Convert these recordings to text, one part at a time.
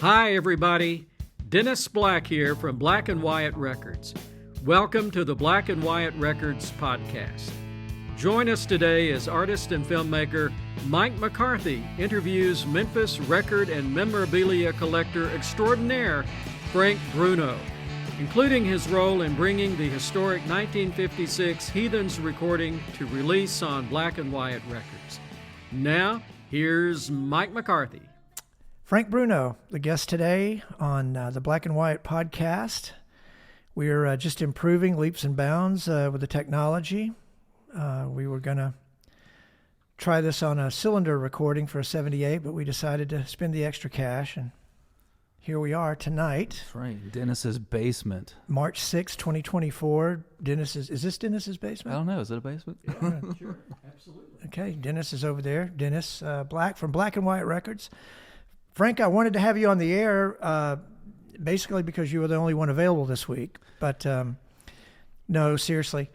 Hi, everybody. Dennis Black here from Black and Wyatt Records. Welcome to the Black and Wyatt Records podcast. Join us today as artist and filmmaker Mike McCarthy interviews Memphis record and memorabilia collector extraordinaire Frank Bruno, including his role in bringing the historic 1956 Heathens recording to release on Black and Wyatt Records. Now, here's Mike McCarthy. Frank Bruno, the guest today on the Black and Wyatt podcast. We're just improving leaps and bounds with the technology. We were going to try this on a cylinder recording for a 78, but we decided to spend the extra cash, and here we are tonight. That's right, Dennis's basement. March 6, 2024. Is this Dennis's basement? I don't know. Is it a basement? Yeah, sure, absolutely. Okay, Dennis is over there. Dennis Black from Black and Wyatt Records. Frank, I wanted to have you on the air basically because you were the only one available this week. But no, seriously,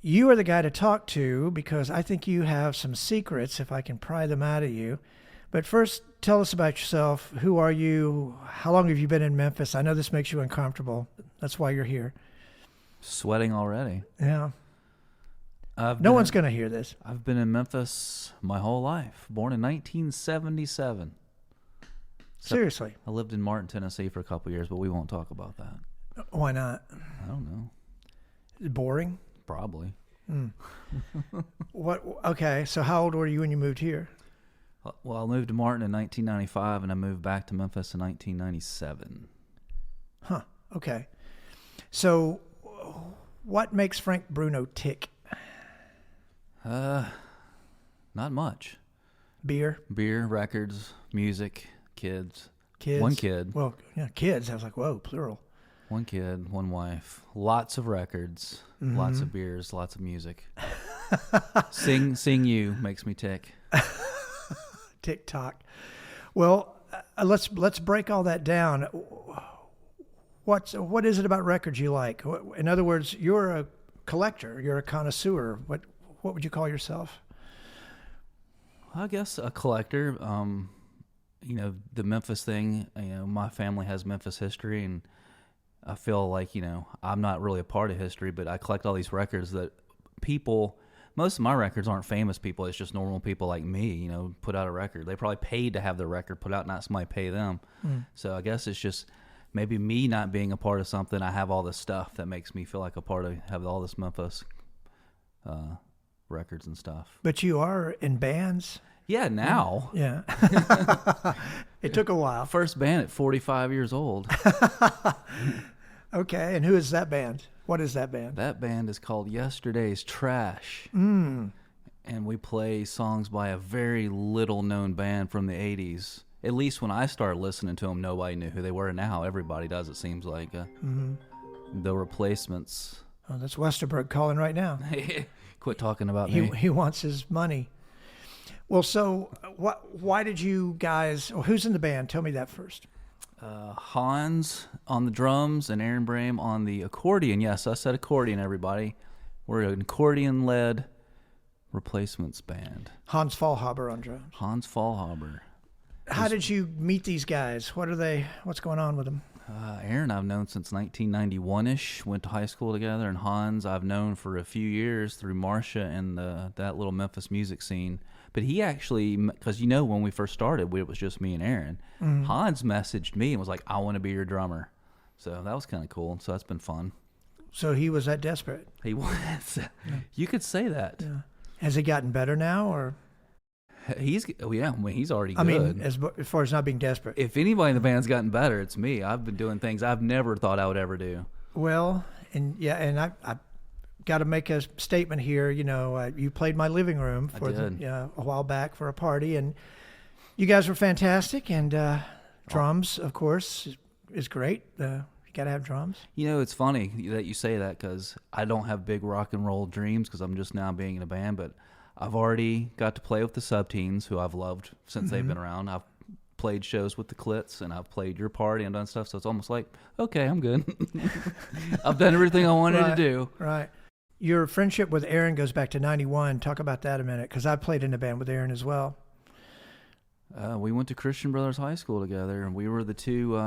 you are the guy to talk to because I think you have some secrets, if I can pry them out of you. But first, tell us about yourself. Who are you? How long have you been in Memphis? I know this makes you uncomfortable. That's why you're here. Sweating already. Yeah. No one's going to hear this. I've been in Memphis my whole life. Born in 1977. Seriously. I lived in Martin, Tennessee for a couple years, but we won't talk about that. Why not? I don't know. Boring? Probably. What? Okay, so how old were you when you moved here? Well, I moved to Martin in 1995, and I moved back to Memphis in 1997. Huh, okay. So what makes Frank Bruno tick? Not much. Beer, records, music, kids. kids. One kid. Well, yeah, kids. I was like, whoa, plural. One kid, one wife. Lots of records, lots of beers, lots of music. Sing you makes me tick. TikTok. Well, let's break all that down. What is it about records you like? In other words, you're a collector. You're a connoisseur. What would you call yourself? I guess a collector. The Memphis thing, my family has Memphis history, and I feel like, I'm not really a part of history, but I collect all these records that most of my records aren't famous people. It's just normal people like me, put out a record. They probably paid to have their record put out, not somebody pay them. So I guess it's just maybe me not being a part of something. I have all this stuff that makes me feel like a part of, have all this Memphis records and stuff. But you are in bands. Yeah, now. Yeah. It took a while. First band at 45 years old. Okay, and who is that band? What is that band? That band is called Yesterday's Trash. Mm. And we play songs by a very little-known band from the 80s. At least when I started listening to them, nobody knew who they were. Now everybody does, it seems like. The Replacements. Oh, that's Westerberg calling right now. Quit talking about me. He wants his money. Well, so why did you guys, who's in the band? Tell me that first. Hans on the drums and Aaron Brame on the accordion. Yes, I said accordion, everybody. We're an accordion-led Replacements band. Hans Fallhaber on drums. Hans Fallhaber. How did you meet these guys? What's going on with them? Aaron I've known since 1991-ish. Went to high school together. And Hans I've known for a few years through Marcia and that little Memphis music scene. But he actually, because when we first started, it was just me and Aaron. Hans messaged me and was like, I want to be your drummer. So that was kind of cool. So that's been fun. So he was that desperate? He was. You could say that. Yeah. Has he gotten better now, or? He's already good. I mean, as far as not being desperate. If anybody in the band's gotten better, it's me. I've been doing things I've never thought I would ever do. Well, and I got to make a statement here. You played my living room for a while back for a party, and you guys were fantastic. And drums, of course, is great. You got to have drums. It's funny that you say that because I don't have big rock and roll dreams because I'm just now being in a band, but I've already got to play with the Subteens, who I've loved since they've been around. I've played shows with the Clits, and I've played your party and done stuff, so it's almost like, okay, I'm good. I've done everything I wanted to do. Right. Your friendship with Aaron goes back to 91. Talk about that a minute, because I played in a band with Aaron as well. We went to Christian Brothers High School together, and we were the two,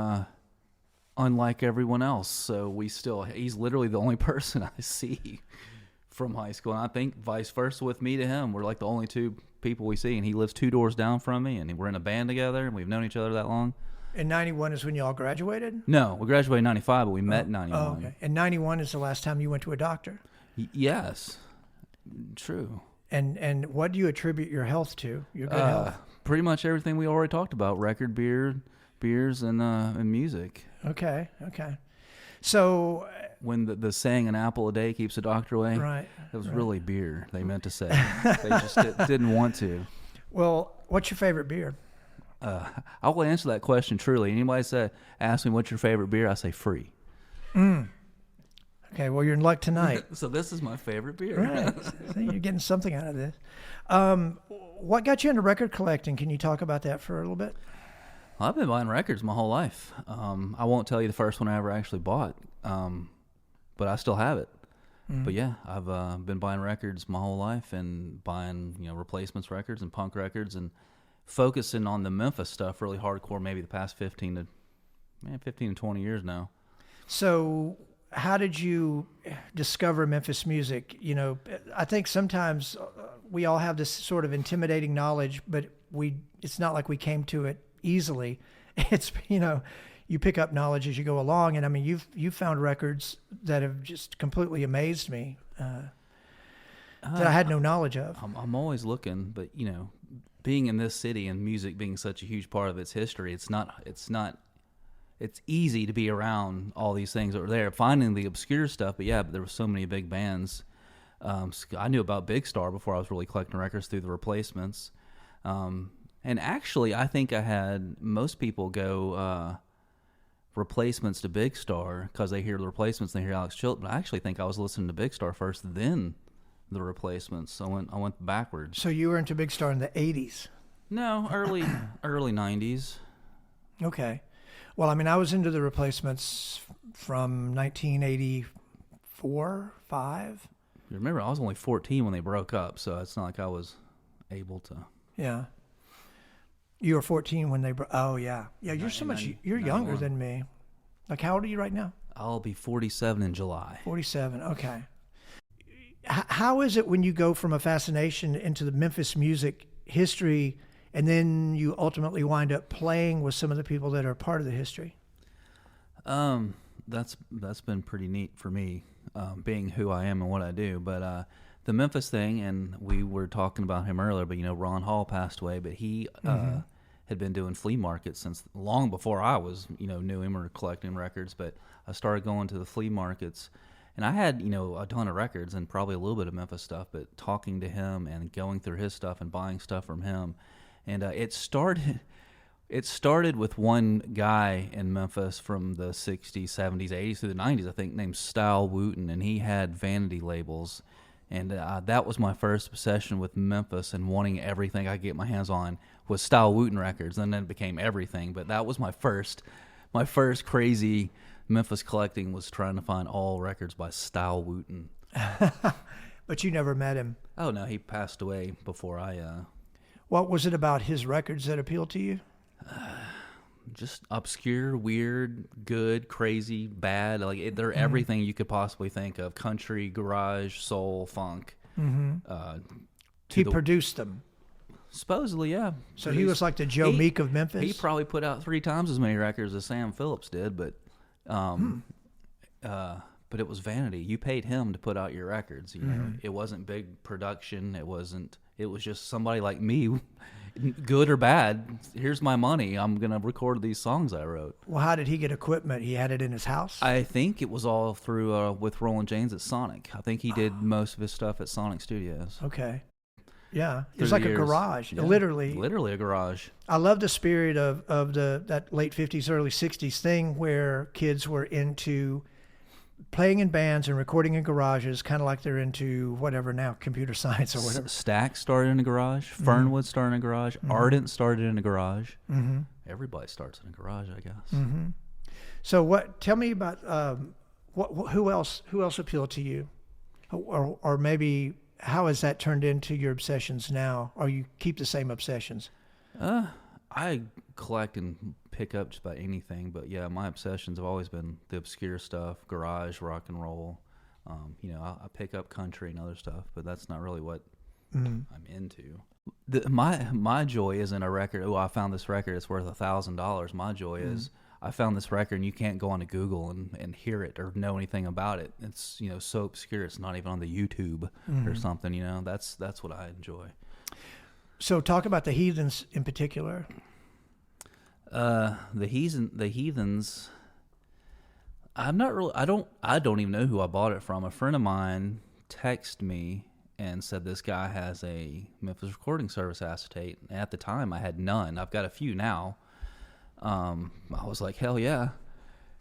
unlike everyone else. So he's literally the only person I see from high school. And I think vice versa with me to him. We're like the only two people we see, and he lives 2 doors down from me, and we're in a band together, and we've known each other that long. And 91 is when you all graduated? No, we graduated in 95, but we met in 91. Oh, okay. And 91 is the last time you went to a doctor? Yes, true. And what do you attribute your health to, your good health? Pretty much everything we already talked about: record, beers, and music. Okay. So when the saying "an apple a day keeps the doctor away," right, it was really beer. They meant to say. They just didn't want to. Well, what's your favorite beer? I will answer that question truly. Anybody ask me what's your favorite beer, I say Free. Okay, well, you're in luck tonight. So this is my favorite beer. Right. So you're getting something out of this. What got you into record collecting? Can you talk about that for a little bit? Well, I've been buying records my whole life. I won't tell you the first one I ever actually bought, but I still have it. But yeah, I've been buying records my whole life and buying replacements records and punk records and focusing on the Memphis stuff really hardcore maybe the past 15 to 20 years now. So how did you discover Memphis music? I think sometimes we all have this sort of intimidating knowledge, but it's not like we came to it easily. It's, you pick up knowledge as you go along. And I mean, you've found records that have just completely amazed me that I had no knowledge of. I'm always looking, but being in this city and music being such a huge part of its history, it's easy to be around all these things that were there, finding the obscure stuff. But there were so many big bands. I knew about Big Star before I was really collecting records through the replacements. And actually, I think most people go replacements to Big Star because they hear the replacements and they hear Alex Chilton. But I actually think I was listening to Big Star first, then the replacements. So I went backwards. So you were into Big Star in the 80s? No, early 90s. Okay. Well, I mean, I was into the replacements from 1984, 5. You remember, I was only 14 when they broke up, so it's not like I was able to. Yeah. You were 14 when they broke. Oh, yeah. Yeah, you're younger than me. Like, how old are you right now? I'll be 47 in July. 47, okay. How is it when you go from a fascination into the Memphis music history and then you ultimately wind up playing with some of the people that are part of the history? That's been pretty neat for me, being who I am and what I do. But the Memphis thing, and we were talking about him earlier, but Ron Hall passed away, but he had been doing flea markets since long before I was knew him or collecting records. But I started going to the flea markets. And I had, a ton of records and probably a little bit of Memphis stuff, but talking to him and going through his stuff and buying stuff from him. And it started with one guy in Memphis from the 60s, 70s, 80s through the 90s, I think, named Style Wooten, and he had vanity labels. And that was my first obsession with Memphis and wanting everything I could get my hands on was Style Wooten records. And then it became everything. But that was my first crazy Memphis collecting was trying to find all records by Style Wooten. But you never met him? Oh, no, he passed away before I... What was it about his records that appealed to you? Just obscure, weird, good, crazy, bad. Like they're everything you could possibly think of: country, garage, soul, funk. He produced them. Supposedly, yeah. So he was like the Joe Meek of Memphis. He probably put out 3 times as many records as Sam Phillips did, but it was vanity. You paid him to put out your records. It wasn't big production. It was just somebody like me, good or bad. Here's my money. I'm gonna record these songs I wrote. Well, how did he get equipment? He had it in his house? I think it was all through with Roland James at Sonic. I think he did most of his stuff at Sonic Studios. Okay. Yeah, it was like a garage, literally a garage. I love the spirit of that late 50s, early 60s thing where kids were into playing in bands and recording in garages, kind of like they're into whatever now, computer science or whatever. Stax started in a garage. Fernwood started in a garage. Ardent started in a garage. Everybody starts in a garage, I guess. So tell me about who else appealed to you, or maybe how has that turned into your obsessions now, or you keep the same obsessions? I collect and pick up just about anything, but yeah, my obsessions have always been the obscure stuff, garage, rock and roll. I pick up country and other stuff, but that's not really what I'm into. My joy isn't a record. Oh, I found this record. It's worth $1,000. My joy is I found this record, and you can't go onto Google and hear it or know anything about it. It's so obscure. It's not even on the YouTube or something. That's what I enjoy. So talk about the Heathens in particular. The Heathens. I'm not really. I don't even know who I bought it from. A friend of mine texted me and said this guy has a Memphis Recording Service acetate. At the time, I had none. I've got a few now. I was like, hell yeah.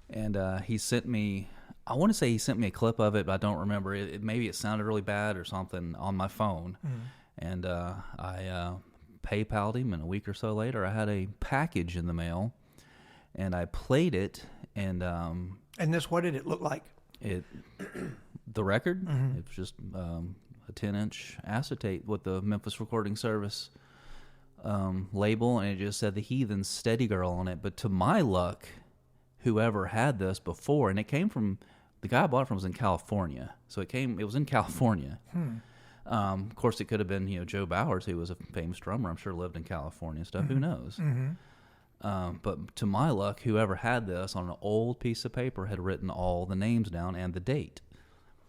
And he sent me. I want to say he sent me a clip of it, but I don't remember. Maybe it sounded really bad or something on my phone. And I PayPal'd him, and a week or so later, I had a package in the mail, and I played it, and what did it look like? The record, it was just a 10-inch acetate with the Memphis Recording Service label, and it just said the Heathens Steady Girl on it. But to my luck, whoever had this before, and it came from the guy I bought it from was in California, so it was in California. Of course, it could have been Joe Bowers, who was a famous drummer. I'm sure lived in California and stuff. Who knows? But to my luck, whoever had this on an old piece of paper had written all the names down and the date.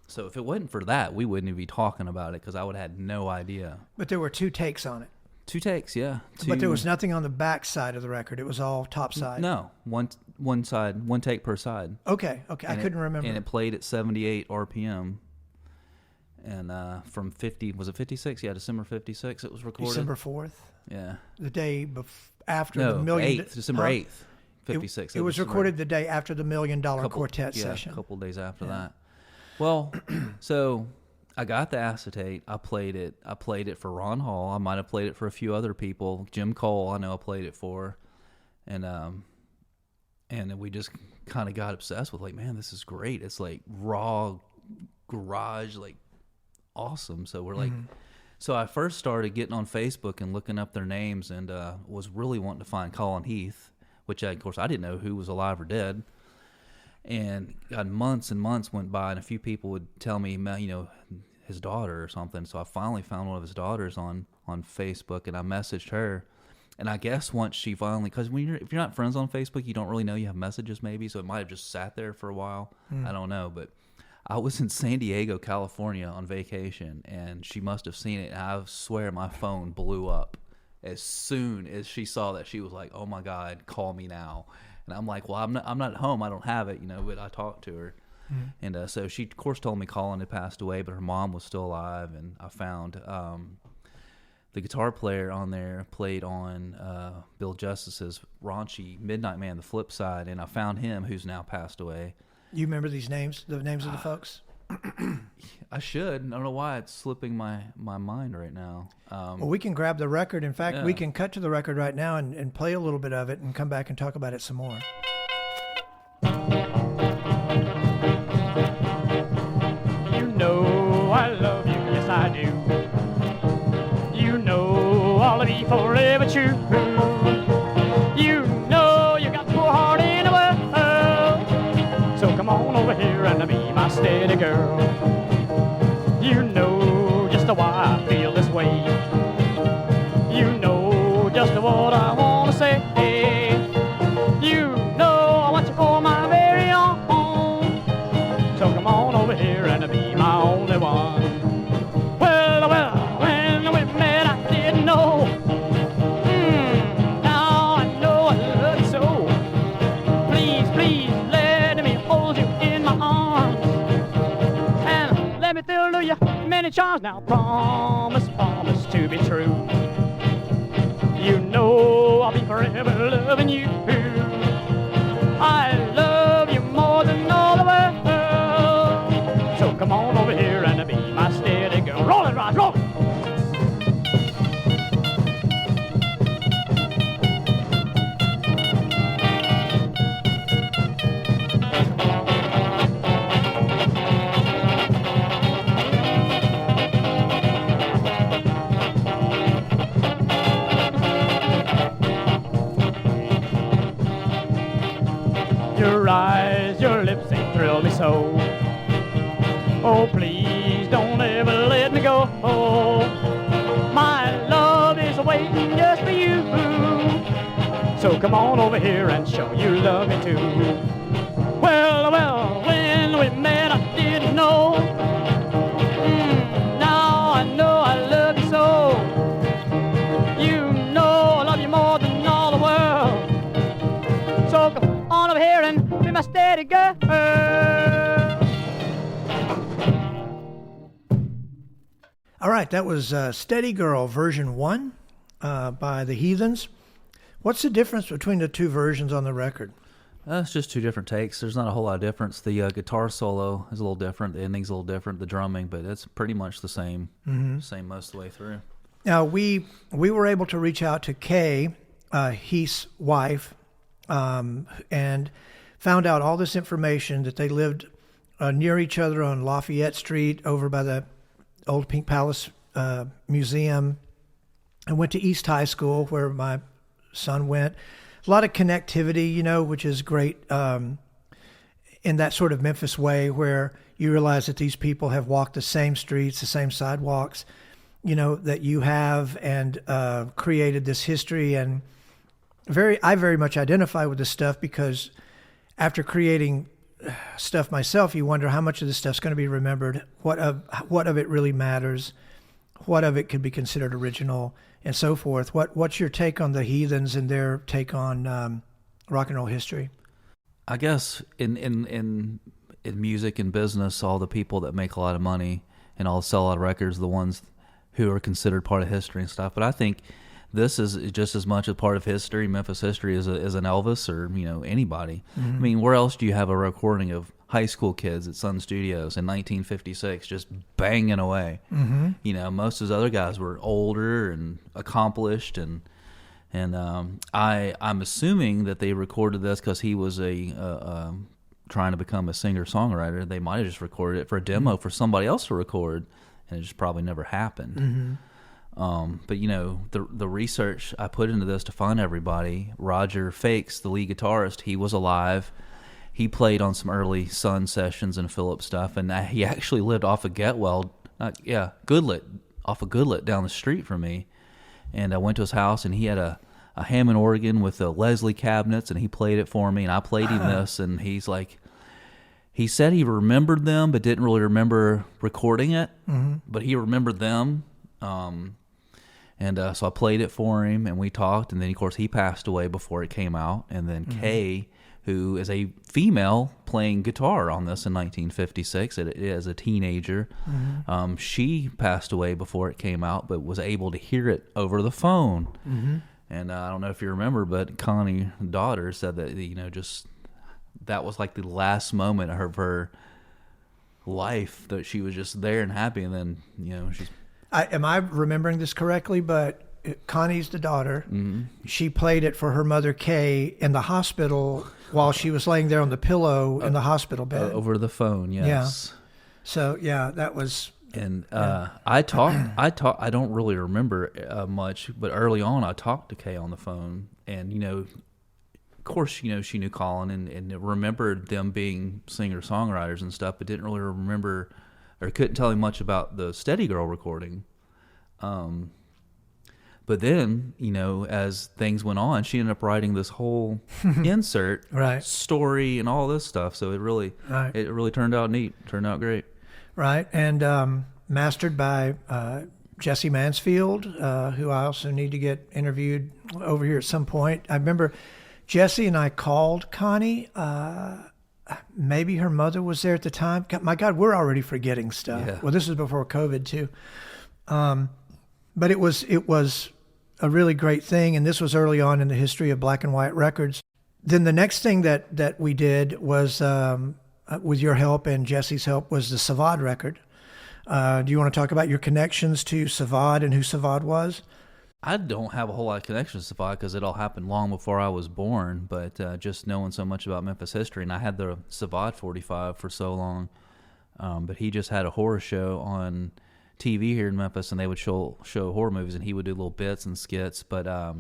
So if it wasn't for that, we wouldn't even be talking about it because I would have had no idea. But there were 2 takes on it. 2 takes, yeah. But there was nothing on the back side of the record. It was all top side. No, one side, 1 take per side. Okay. I couldn't remember. And it played at 78 RPM. And from 50, was it 56? Yeah, December 56 it was recorded. December 4th? Yeah. The day after the million... 8th, December 8th, 56. It was recorded the day after the $1 Million Quartet session. Yeah, a couple days after that. Well, so I got the acetate. I played it for Ron Hall. I might have played it for a few other people. Jim Cole, I know I played it for. And we just kind of got obsessed with, like, man, this is great. It's like raw garage, like, awesome. So we're like, so I first started getting on Facebook and looking up their names, and was really wanting to find Colin Heath, which of course I didn't know who was alive or dead. And God, months and months went by, and a few people would tell me, his daughter or something. So I finally found one of his daughters on Facebook, and I messaged her. And I guess once she finally, because if you're not friends on Facebook, you don't really know you have messages maybe, so it might have just sat there for a while. I don't know, but I was in San Diego, California on vacation, and she must have seen it, and I swear my phone blew up. As soon as she saw that, she was like, oh my God, call me now. And I'm like, well, I'm not at home. I don't have it, but I talked to her. And so she, of course, told me Colin had passed away, but her mom was still alive. And I found the guitar player on there played on Bill Justice's raunchy Midnight Man, the flip side. And I found him, who's now passed away. You remember these names, the names of the folks? I should. I don't know why it's slipping my mind right now. Well, we can grab the record. In fact, we can cut to the record right now and play a little bit of it and come back and talk about it some more. You know I love you, yes I do. You know I'll be forever true. You know you got the poor heart in the world. So come on over here and be my steady girl. You know just why I feel this way. You know just what I want to say. You know I want you for my very own. So come on over here and be my only one. Well, when we met I didn't know. Now I know I love you so. Please, please, let me hold you in my arms. And let me thrill you many charms. Now promise, promise to be true. You know I'll be forever loving you. I love you more than all the world. So come on over here and be my steady girl. Roll it, Rod, roll it. your eyes, your lips, they thrill me so. Oh, please don't ever let me go. My love is waiting just for you. So come on over here and show you love me too. Well, when we met I didn't know. Now I know I love you so. You know I love you more than all the world. So come on over here and be my steady girl. All right, that was Steady Girl version 1 by the Heathens. What's the difference between the two versions on the record? It's just two different takes. There's not a whole lot of difference. The guitar solo is a little different. The ending's a little different. The drumming, but it's pretty much the same. Same most of the way through. Now, we were able to reach out to Kay, Heath's wife, and found out all this information, that they lived near each other on Lafayette Street over by the old Pink Palace Museum, and went to East High School where my son went. A lot of connectivity, you know, which is great in that sort of Memphis way, where you realize that these people have walked the same streets, the same sidewalks, you know, that you have, and created this history. And I very much identify with this stuff, because after creating stuff myself, you wonder how much of this stuff's going to be remembered, what of it really matters, what of it could be considered original, and so forth. What's your take on the Heathens and their take on rock and roll history? I guess in music and business, all the people that make a lot of money and all sell a lot of records, the ones who are considered part of history and stuff. But I think this is just as much a part of history, Memphis history, as an Elvis or, you know, anybody. I mean, where else do you have a recording of high school kids at Sun Studios in 1956 just banging away? You know, most of those other guys were older and accomplished, and I'm assuming that they recorded this because he was trying to become a singer-songwriter. They might have just recorded it for a demo for somebody else to record, and it just probably never happened. But, you know, the research I put into this to find everybody, Roger Fakes, the lead guitarist, he was alive. He played on some early Sun sessions and Phillips stuff, and he actually lived off of Goodlet, off of Goodlet down the street from me. And I went to his house, and he had a Hammond organ with the Leslie cabinets, and he played it for me, and I played him this, and he's like, he said he remembered them, but didn't really remember recording it, but he remembered them. So I played it for him, and we talked, and then, of course, he passed away before it came out, and then Kay, who is a female playing guitar on this in 1956 as a teenager, she passed away before it came out, but was able to hear it over the phone. And I don't know if you remember, but Connie, daughter, said that, you know, just that was like the last moment of her life, that she was just there and happy, and then, you know, she's... Am I remembering this correctly? But Connie's the daughter. She played it for her mother, Kay, in the hospital while she was laying there on the pillow in the hospital bed. Over the phone, yes. Yeah. So, yeah, that was... And I don't really remember much, but early on I talked to Kay on the phone, and, you know, of course, you know, she knew Colin and remembered them being singer-songwriters and stuff, but didn't really remember... or couldn't tell him much about the Steady Girl recording. But then, you know, as things went on, she ended up writing this whole insert story and all this stuff. So it really turned out neat, turned out great. Right, and mastered by Jesse Mansfield, who I also need to get interviewed over here at some point. I remember Jesse and I called Connie. Maybe her mother was there at the time. My God, we're already forgetting stuff. Yeah. Well, this is before COVID too. But it was a really great thing, and this was early on in the history of black and white records. Then the next thing that we did was, with your help and Jesse's help, was the Savad record. Do you want to talk about your connections to Savad and who Savad was? I don't have a whole lot of connections to Savad because it all happened long before I was born, but just knowing so much about Memphis history, and I had the Savad 45 for so long, but he just had a horror show on TV here in Memphis, and they would show horror movies, and he would do little bits and skits, but I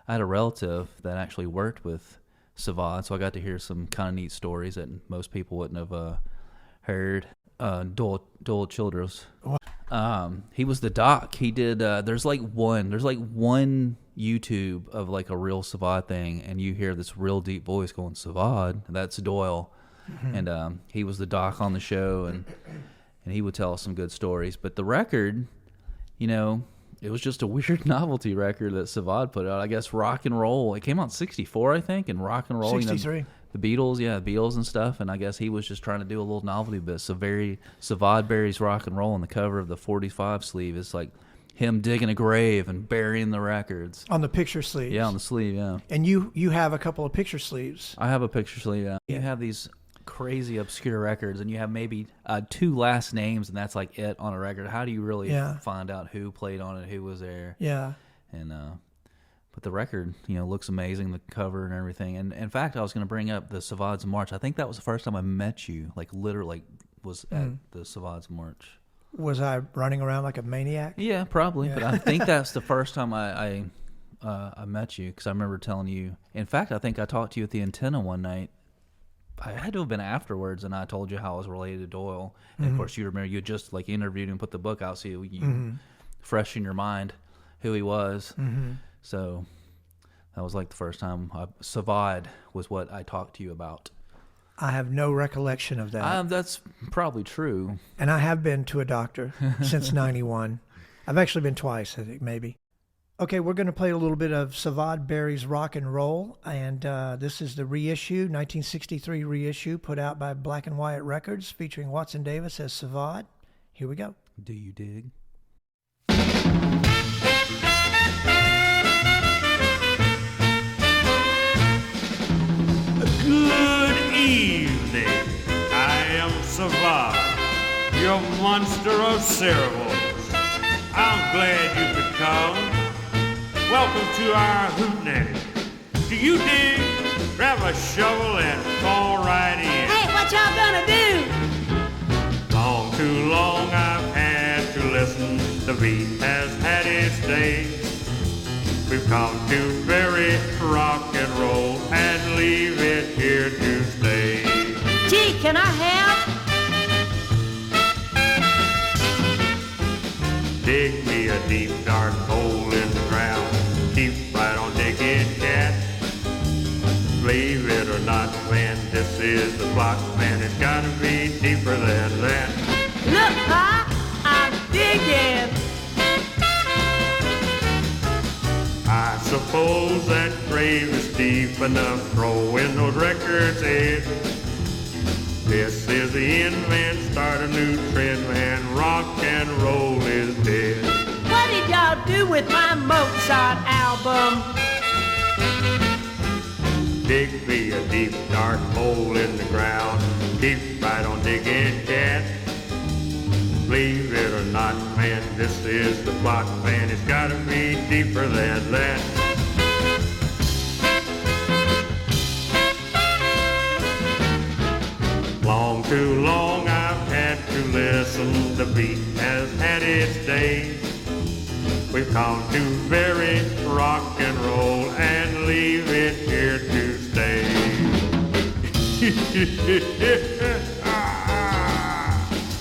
had a relative that actually worked with Savad, so I got to hear some kind of neat stories that most people wouldn't have heard. Doyle Childress. He was the doc. He did. There's like one YouTube of like a real Savad thing, and you hear this real deep voice going Savad. That's Doyle, and he was the doc on the show, and he would tell us some good stories. But the record, it was just a weird novelty record that Savad put out. I guess rock and roll. It came out in '64, I think, and rock and roll. 63. The Beatles and stuff, and I guess he was just trying to do a little novelty bit. So Savad buries rock and roll on the cover of the 45 sleeve. It's like him digging a grave and burying the records. On the picture sleeves. Yeah, on the sleeve, yeah. And you have a couple of picture sleeves. I have a picture sleeve, yeah. You have these crazy obscure records, and you have maybe 2 last names, and that's like it on a record. How do you really find out who played on it, who was there? Yeah. And but the record, looks amazing, the cover and everything. And in fact, I was going to bring up the Savad's March. I think that was the first time I met you, like literally was at the Savad's March. Was I running around like a maniac? Yeah, probably. Yeah. But I think that's the first time I met you, because I remember telling you. In fact, I think I talked to you at the Antenna one night. I had to have been afterwards, and I told you how I was related to Doyle. And of course, you remember you just like interviewed and put the book out, so you fresh in your mind who he was. So that was like the first time. Savad was what I talked to you about. I have no recollection of that. That's probably true. And I have been to a doctor since 91. I've actually been twice, I think, maybe. Okay, we're going to play a little bit of Savad Berry's Rock and Roll, and this is the reissue, 1963 reissue, put out by Black and White Records, featuring Watson Davis as Savad. Here we go. Do you dig? Good evening. I am Savad, your monster of cereals. I'm glad you could come. Welcome to our hootenanny. Do you dig? Grab a shovel and fall right in. Hey, what y'all gonna do? Long, too long I've had to listen. The beat has had its day. We've come to bury rock and roll and leave it here to stay. Gee, can I help? Dig me a deep, dark hole in the ground. Keep right on digging, cat. Believe it or not, man, this is the plot. Man, it's gotta be deeper than that. Look, Pa, I'm digging. I suppose that grave is deep enough. Throw in those records in. This is the end, man. Start a new trend, man. Rock and roll is dead. What did y'all do with my Mozart album? Dig me a deep, dark hole in the ground. Keep right on digging, cat. Believe it or not, man, this is the plot, man. It's gotta be deeper than that. Long, too long I've had to listen. The beat has had its day. We've come to bury rock and roll and leave it here to stay.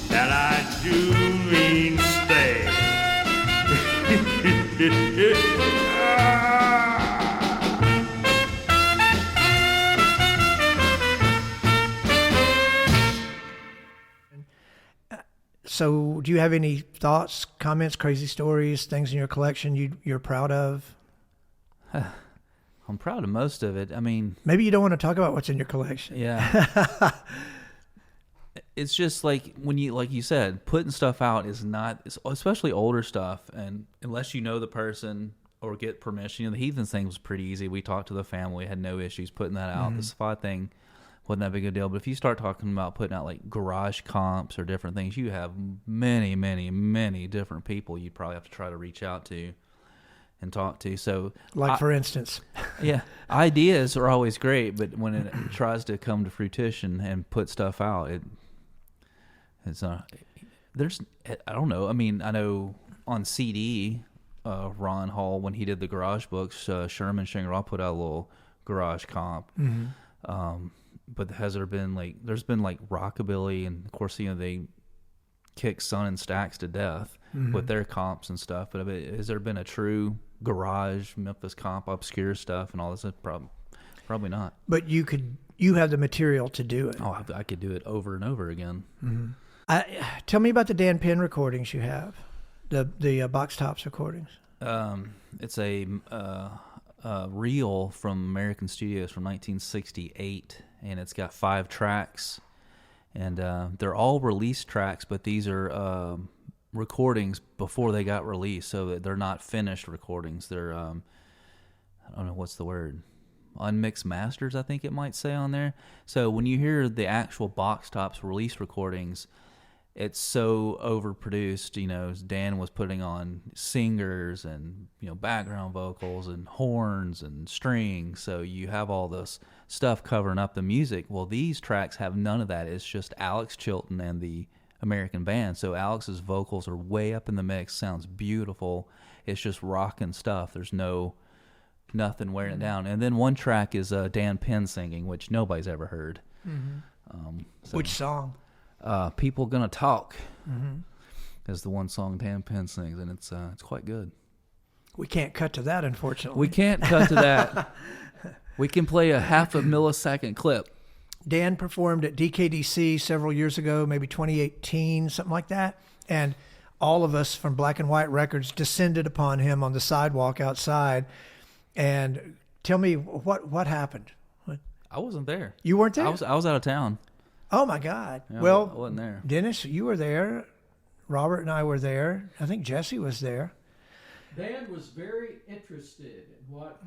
That I do mean stay. So do you have any thoughts, comments, crazy stories, things in your collection you're proud of? I'm proud of most of it. I mean, maybe you don't want to talk about what's in your collection. Yeah. It's just like when you, like you said, putting stuff out is not, especially older stuff, and unless you know the person or get permission. The Heathens thing was pretty easy. We talked to the family, had no issues putting that out. The Savad thing wasn't that big a deal. But if you start talking about putting out like garage comps or different things, you have many, many, many different people you'd probably have to try to reach out to and talk to. So, like for instance, yeah, ideas are always great, but when it tries to come to fruition and put stuff out, it's there's, I don't know. I mean, I know on CD, Ron Hall, when he did the garage books, Sherman Shingraw put out a little garage comp. But has there been like, there's been like rockabilly, and of course, they kick Sun and Stax to death with their comps and stuff. But has there been a true garage Memphis comp, obscure stuff and all this? Probably not. But you have the material to do it. Oh, I could do it over and over again. Tell me about the Dan Penn recordings you have, the Box Tops recordings. It's a reel from American Studios from 1968, and it's got 5 tracks, and they're all released tracks, but these are recordings before they got released, so they're not finished recordings. They're I don't know what's the word, unmixed masters, I think it might say on there. So when you hear the actual Box Tops release recordings, it's so overproduced. Dan was putting on singers and, background vocals and horns and strings. So you have all this stuff covering up the music. Well, these tracks have none of that. It's just Alex Chilton and the American band. So Alex's vocals are way up in the mix. Sounds beautiful. It's just rocking stuff. There's nothing wearing it down. And then one track is Dan Penn singing, which nobody's ever heard. Which song? People Gonna Talk is the one song Dan Penn sings, and it's quite good. We can't cut to that, unfortunately. We can't cut to that. We can play a half a millisecond clip. Dan performed at DKDC several years ago, maybe 2018, something like that, and all of us from Black and White Records descended upon him on the sidewalk outside. And tell me what happened. I wasn't there. You weren't there? I was out of town. Oh my God! Yeah, well, I wasn't there. Dennis, you were there. Robert and I were there. I think Jesse was there. Dan was very interested in what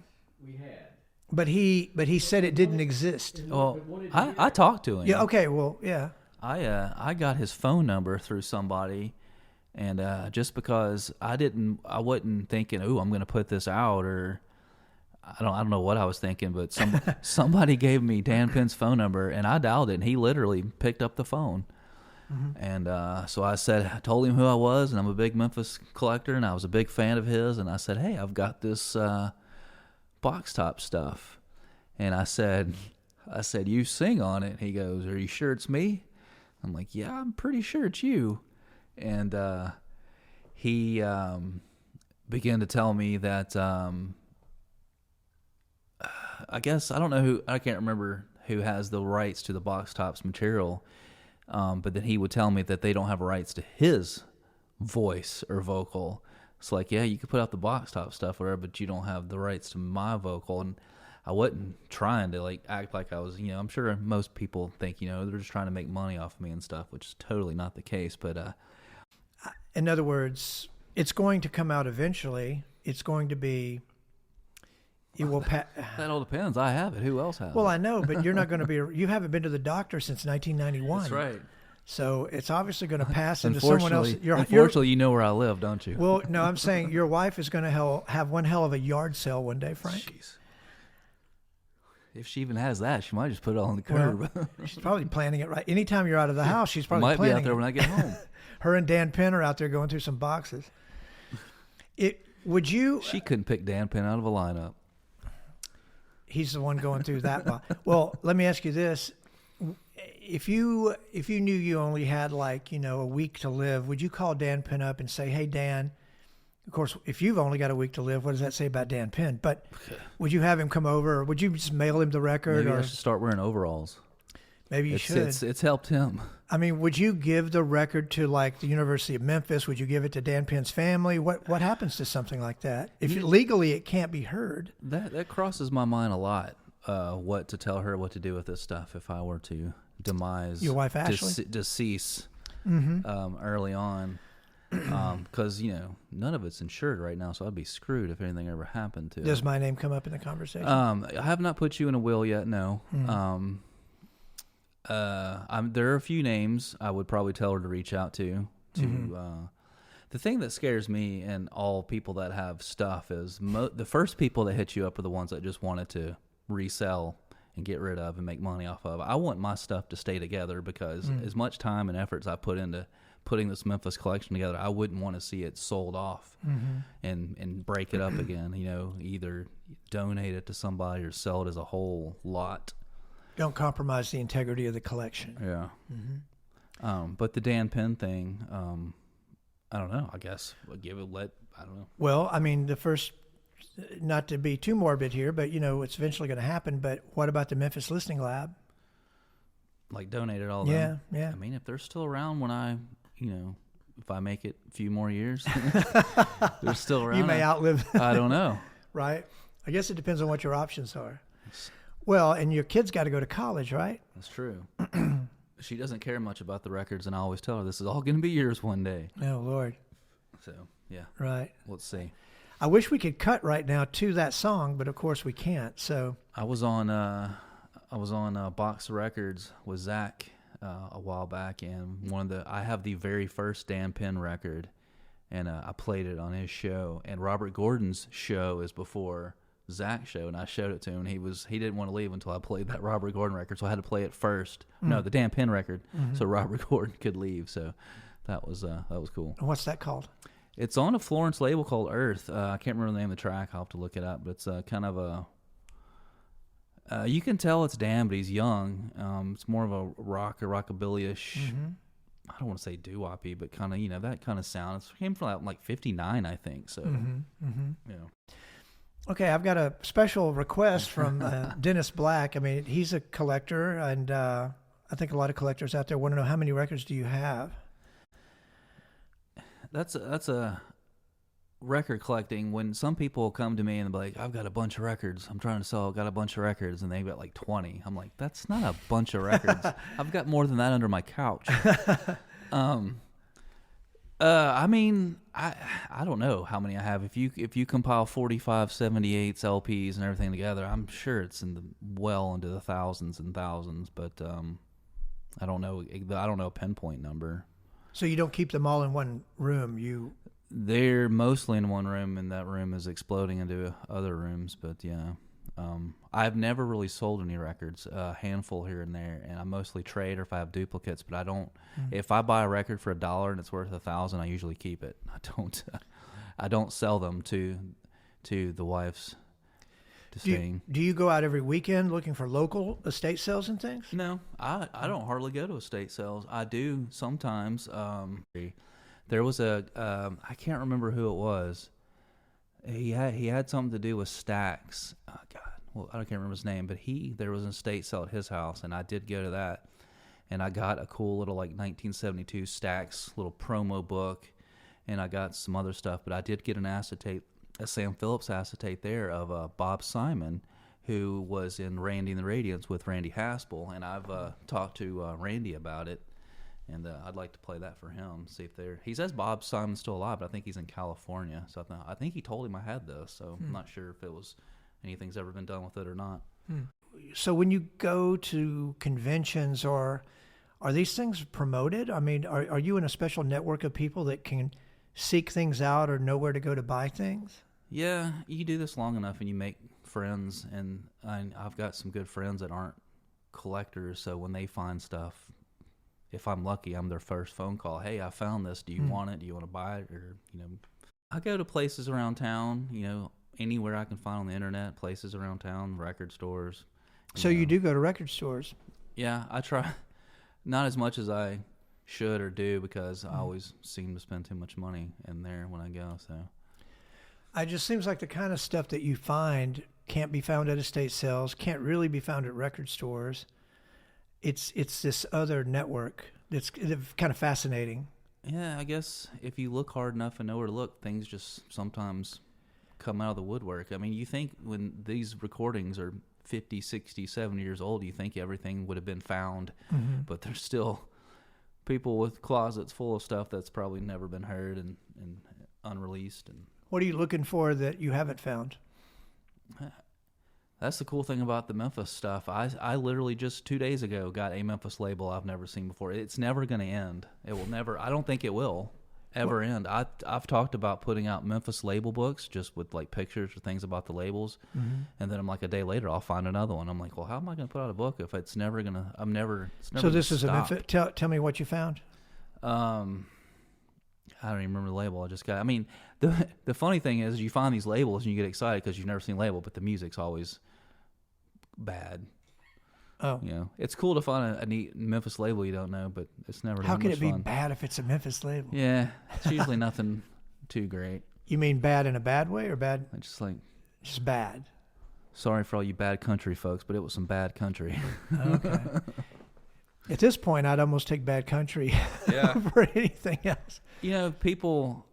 we had. But he said it didn't exist. Well, I talked to him. Yeah. Okay. Well, yeah. I got his phone number through somebody, and just because I wasn't thinking, oh, I'm going to put this out, or I don't know what I was thinking, but somebody gave me Dan Penn's phone number, and I dialed it, and he literally picked up the phone. And so I told him who I was, and I'm a big Memphis collector, and I was a big fan of his, and I said, hey, I've got this Box Top stuff. And I said, you sing on it. He goes, are you sure it's me? I'm like, yeah, I'm pretty sure it's you. And he began to tell me that I guess, I can't remember who has the rights to the Box Tops material, but then he would tell me that they don't have rights to his voice or vocal. It's like, yeah, you could put out the Box Top stuff or whatever, but you don't have the rights to my vocal. And I wasn't trying to act like I was, I'm sure most people think, they're just trying to make money off of me and stuff, which is totally not the case. But in other words, it's going to come out eventually. It's going to be. It will. That all depends. I have it. Who else has it? Well, I know, but you're not going to be. You haven't been to the doctor since 1991. That's right. So it's obviously going to pass into someone else. Unfortunately, you know where I live, don't you? Well, no, I'm saying your wife is going to have one hell of a yard sale one day, Frank. Jeez. If she even has that, she might just put it on the curb. Well, she's probably planning it right. Anytime you're out of the house, she's probably planning it. Might be out there when I get home. Her and Dan Penn are out there going through some boxes. She couldn't pick Dan Penn out of a lineup. He's the one going through that. Well, let me ask you this. If you knew you only had a week to live, would you call Dan Penn up and say, hey, Dan, of course, if you've only got a week to live, what does that say about Dan Penn? But would you have him come over, or would you just mail him the record? Maybe I should start wearing overalls. Maybe you should. It's helped him. I mean, would you give the record to the University of Memphis? Would you give it to Dan Penn's family? What happens to something like that? If legally it can't be heard. That crosses my mind a lot. What to tell her, what to do with this stuff if I were to demise your wife Ashley, decease early on, because none of it's insured right now, so I'd be screwed if anything ever happened to. Does my name come up in the conversation? I have not put you in a will yet. No. There are a few names I would probably tell her to reach out to. The thing that scares me and all people that have stuff is the first people that hit you up are the ones that just wanted to resell and get rid of and make money off of. I want my stuff to stay together because as much time and effort as I put into putting this Memphis collection together, I wouldn't want to see it sold off and break it up again. Either donate it to somebody or sell it as a whole lot. Don't compromise the integrity of the collection. Yeah. But the Dan Penn thing, I don't know. I guess we'll give it I don't know. Well, I mean, the first, not to be too morbid here, but it's eventually going to happen. But what about the Memphis Listening Lab? Like donated all of them? Yeah. I mean, if they're still around when I, if I make it a few more years, they're still around. You may outlive. I don't know. Right. I guess it depends on what your options are. Well, and your kid's got to go to college, right? That's true. She doesn't care much about the records, and I always tell her this is all going to be yours one day. Oh, Lord. So, yeah. Right. Let's see. I wish we could cut right now to that song, but of course we can't. So I was on Box Records with Zach a while back, and I have the very first Dan Penn record, and I played it on his show. And Robert Gordon's show is before Zach's show, and I showed it to him. And he didn't want to leave until I played that Robert Gordon record, so I had to play it first. No, the Dan Penn record, so Robert Gordon could leave. So that was cool. And what's that called? It's on a Florence label called Earth. I can't remember the name of the track. I'll have to look it up. But it's kind of a you can tell it's Dan, but he's young. It's more of a rockabilly-ish. I don't want to say doo-woppy, but kind of that kind of sound. It came from like '59, I think. So yeah. Okay, I've got a special request from Dennis Black. I mean, he's a collector, and I think a lot of collectors out there want to know, how many records do you have? That's a record collecting. When some people come to me and they're like, I've got a bunch of records. I'm trying to sell. I've got a bunch of records, and they've got like 20. I'm like, that's not a bunch of records. I've got more than that under my couch. I mean, I don't know how many I have. If you compile 45 78s LPs and everything together, I'm sure it's well into the thousands and thousands. But I don't know a pinpoint number. So you don't keep them all in one room. They're mostly in one room, and that room is exploding into other rooms. But yeah, I've never really sold any records. A handful here and there, and I mostly trade or if I have duplicates. But I don't. If I buy a record for $1 and it's worth $1,000, I usually keep it. I don't sell them to the wife's thing. Do you go out every weekend looking for local estate sales and things? No, I don't hardly go to estate sales. I do sometimes. There was I can't remember who it was. He had something to do with Stax. Oh, God, well, I can't remember his name, but there was an estate sale at his house, and I did go to that, and I got a cool little like 1972 Stax little promo book, and I got some other stuff, but I did get a Sam Phillips acetate there of Bob Simon, who was in Randy and the Radiants with Randy Haspel, and I've talked to Randy about it. And I'd like to play that for him, see if he says Bob Simon's still alive, but I think he's in California. So I think he told him I had this, so I'm not sure if anything's ever been done with it or not. So when you go to conventions, are these things promoted? I mean, are you in a special network of people that can seek things out or know where to go to buy things? Yeah, you do this long enough and you make friends, and I've got some good friends that aren't collectors, so when they find stuff, if I'm lucky, I'm their first phone call. Hey, I found this. Do you want it? Do you want to buy it? Or, I go to places around town, anywhere I can find on the internet, places around town, record stores. So you do go to record stores? Yeah, I try. Not as much as I should or do, because I always seem to spend too much money in there when I go. So it just seems like the kind of stuff that you find can't be found at estate sales, can't really be found at record stores. It's this other network that's kind of fascinating. Yeah, I guess if you look hard enough and know where to look, things just sometimes come out of the woodwork. I mean, you think when these recordings are 50, 60, 70 years old, you think everything would have been found, but there's still people with closets full of stuff that's probably never been heard and unreleased. And what are you looking for that you haven't found? That's the cool thing about the Memphis stuff. I literally just 2 days ago got a Memphis label I've never seen before. It's never going to end. It will never. I don't think it will ever end. I've talked about putting out Memphis label books just with like pictures or things about the labels, and then I'm like a day later I'll find another one. I'm like, well, how am I going to put out a book if it's never going to? It's never. So this is stop. a Memphis. Tell me what you found. I don't even remember the label. I just got. I mean, the funny thing is, you find these labels and you get excited because you've never seen the label, but the music's always bad. Oh, You know, it's cool to find a neat Memphis label you don't know, but it's never. how that can much it be fun. bad if it's a Memphis label? Yeah, it's usually nothing too great. You mean bad in a bad way or bad? I just like. Just bad. Sorry for all you bad country folks, but it was some bad country. Okay. At this point, I'd almost take bad country Yeah. over anything else. You know, people.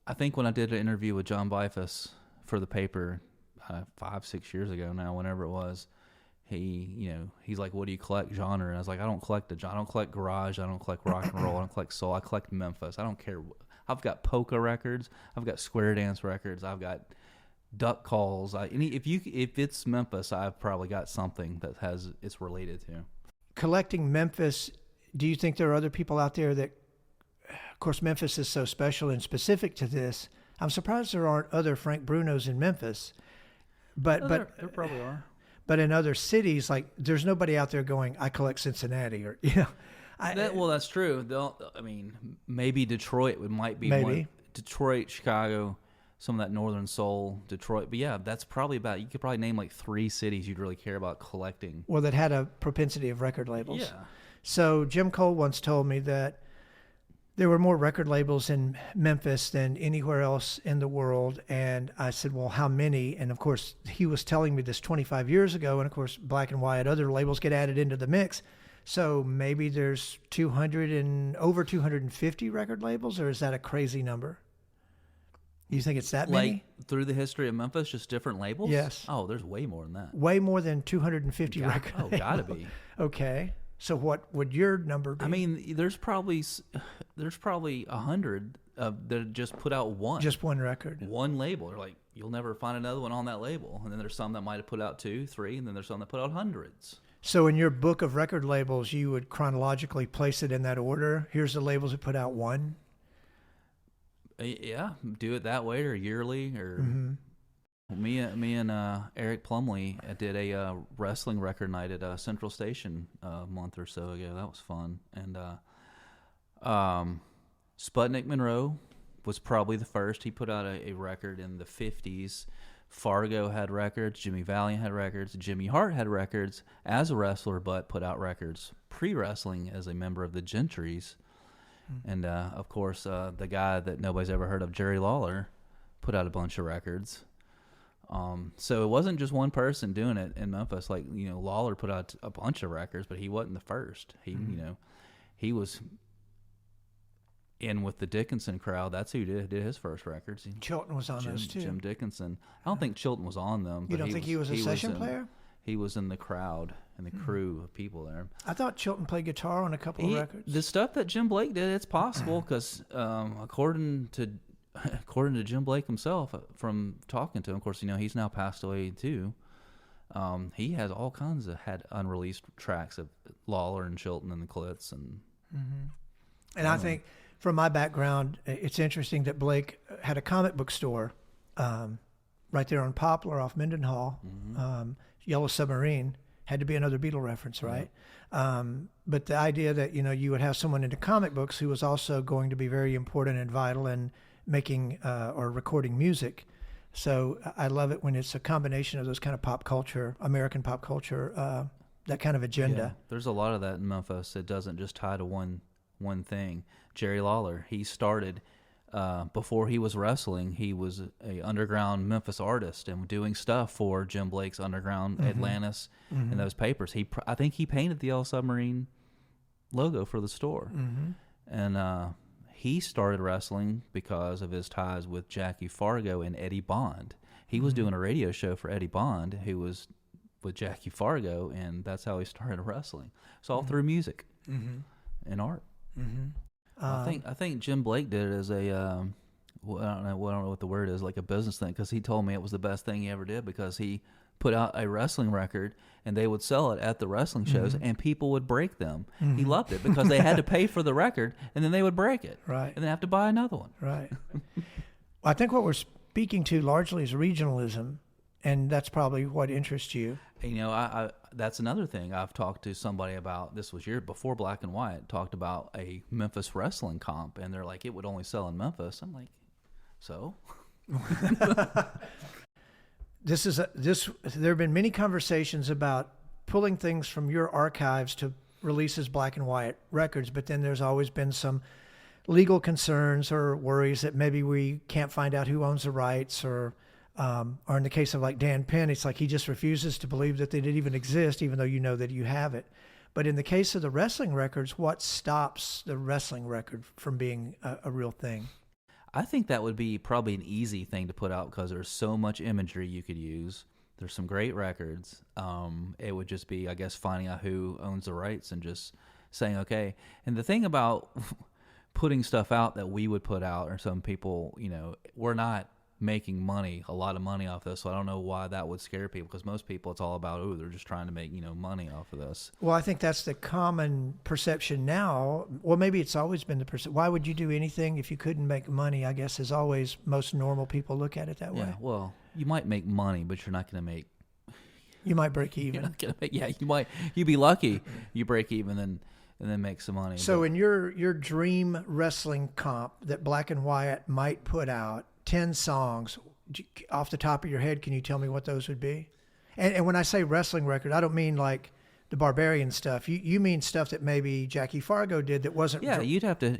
I think when I did an interview with John Bifus for the paper 5-6 years ago now, whenever it was, he's like, "What do you collect genre?" And I was like, "I don't collect I don't collect garage. I don't collect rock and roll. I don't collect soul. I collect Memphis. I don't care. I've got polka records. I've got square dance records. I've got duck calls. If it's Memphis, I've probably got something that it's related to." Collecting Memphis, do you think there are other people out there that, of course, Memphis is so special and specific to this. I'm surprised there aren't other Frank Brunos in Memphis, but There probably are. But in other cities, like there's nobody out there going, I collect Cincinnati or, Well, that's true. Maybe Detroit might be Maybe. one. Detroit, Chicago, some of that Northern Soul, Detroit. But yeah, that's probably you could probably name like 3 cities you'd really care about collecting. well, that had a propensity of record labels. Yeah. So Jim Cole once told me that there were more record labels in Memphis than anywhere else in the world. And I said, well, how many? And of course, he was telling me this 25 years ago. And of course, Black and White, other labels get added into the mix. So maybe there's 200 and over 250 record labels, or is that a crazy number? You think it's that many? Like through the history of Memphis, just different labels? Yes. Oh, there's way more than that. Way more than 250 record labels. Gotta be. Okay. So what would your number be? I mean, there's probably 100 that just put out one. Just one record. One label. They're like, you'll never find another one on that label. And then there's some that might have put out 2, 3, and then there's some that put out hundreds. So in your book of record labels, you would chronologically place it in that order. Here's the labels that put out one. Yeah, do it that way or yearly or. Mm-hmm. Me and Eric Plumley did a wrestling record night at Central Station a month or so ago. That was fun. And Sputnik Monroe was probably the first. He put out a record in the 50s. Fargo had records. Jimmy Valiant had records. Jimmy Hart had records as a wrestler, but put out records pre-wrestling as a member of the Gentrys. Mm-hmm. And, of course, the guy that nobody's ever heard of, Jerry Lawler, put out a bunch of records. So it wasn't just one person doing it in Memphis. Like, Lawler put out a bunch of records, but he wasn't the first. He, he was in with the Dickinson crowd. That's who did his first records. Chilton was on those too. Jim Dickinson. I don't think Chilton was on them. You don't think he was a session player? He was in the crowd and the crew of people there. I thought Chilton played guitar on a couple of records. The stuff that Jim Blake did, it's possible because according to Jim Blake himself, from talking to him, of course, he's now passed away too. He has all kinds of had unreleased tracks of Lawler and Chilton and the Clits, and I think from my background, it's interesting that Blake had a comic book store right there on Poplar off Mendenhall. Yellow Submarine had to be another Beatle reference, right? But the idea that you would have someone into comic books who was also going to be very important and vital in making or recording music. So I love it when it's a combination of those kind of pop culture, American pop culture, that kind of agenda. Yeah, there's a lot of that in Memphis. It doesn't just tie to one thing. Jerry Lawler, he started before he was wrestling. He was a underground Memphis artist and doing stuff for Jim Blake's Underground, Atlantis, and those papers. I think he painted the Yellow Submarine logo for the store, and he started wrestling because of his ties with Jackie Fargo and Eddie Bond. He was doing a radio show for Eddie Bond, who was with Jackie Fargo, and that's how he started wrestling. It's all through music and art. I think Jim Blake did it as a I don't know what the word is, like a business thing, because he told me it was the best thing he ever did because he put out a wrestling record and they would sell it at the wrestling shows and people would break them. He loved it because they had to pay for the record and then they would break it. Right. And then have to buy another one. Right. Well, I think what we're speaking to largely is regionalism, and that's probably what interests you. I that's another thing I've talked to somebody about. This was before Black and White, talked about a Memphis wrestling comp, and they're like, it would only sell in Memphis. I'm like, so? There have been many conversations about pulling things from your archives to release as Black and White records, but then there's always been some legal concerns or worries that maybe we can't find out who owns the rights, or in the case of like Dan Penn, it's like he just refuses to believe that they didn't even exist, even though you know that you have it. But in the case of the wrestling records, what stops the wrestling record from being a real thing? I think that would be probably an easy thing to put out because there's so much imagery you could use. There's some great records. It would just be, I guess, finding out who owns the rights and just saying, okay. And the thing about putting stuff out that we would put out, or some people, we're not making a lot of money off this, so I don't know why that would scare people, because most people, it's all about, they're just trying to make, money off of this. Well, I think that's the common perception now. Well, maybe it's always been the perception. Why would you do anything if you couldn't make money? I guess is always, most normal people look at it that way. Yeah, well, you might make money, but you're not going to make... You might break even. You're not gonna make, you'd be lucky you break even and then make some money. So in your dream wrestling comp that Black and White might put out, 10 songs, off the top of your head, can you tell me what those would be? And when I say wrestling record, I don't mean like the Barbarian stuff. You mean stuff that maybe Jackie Fargo did that wasn't... Yeah, you'd have to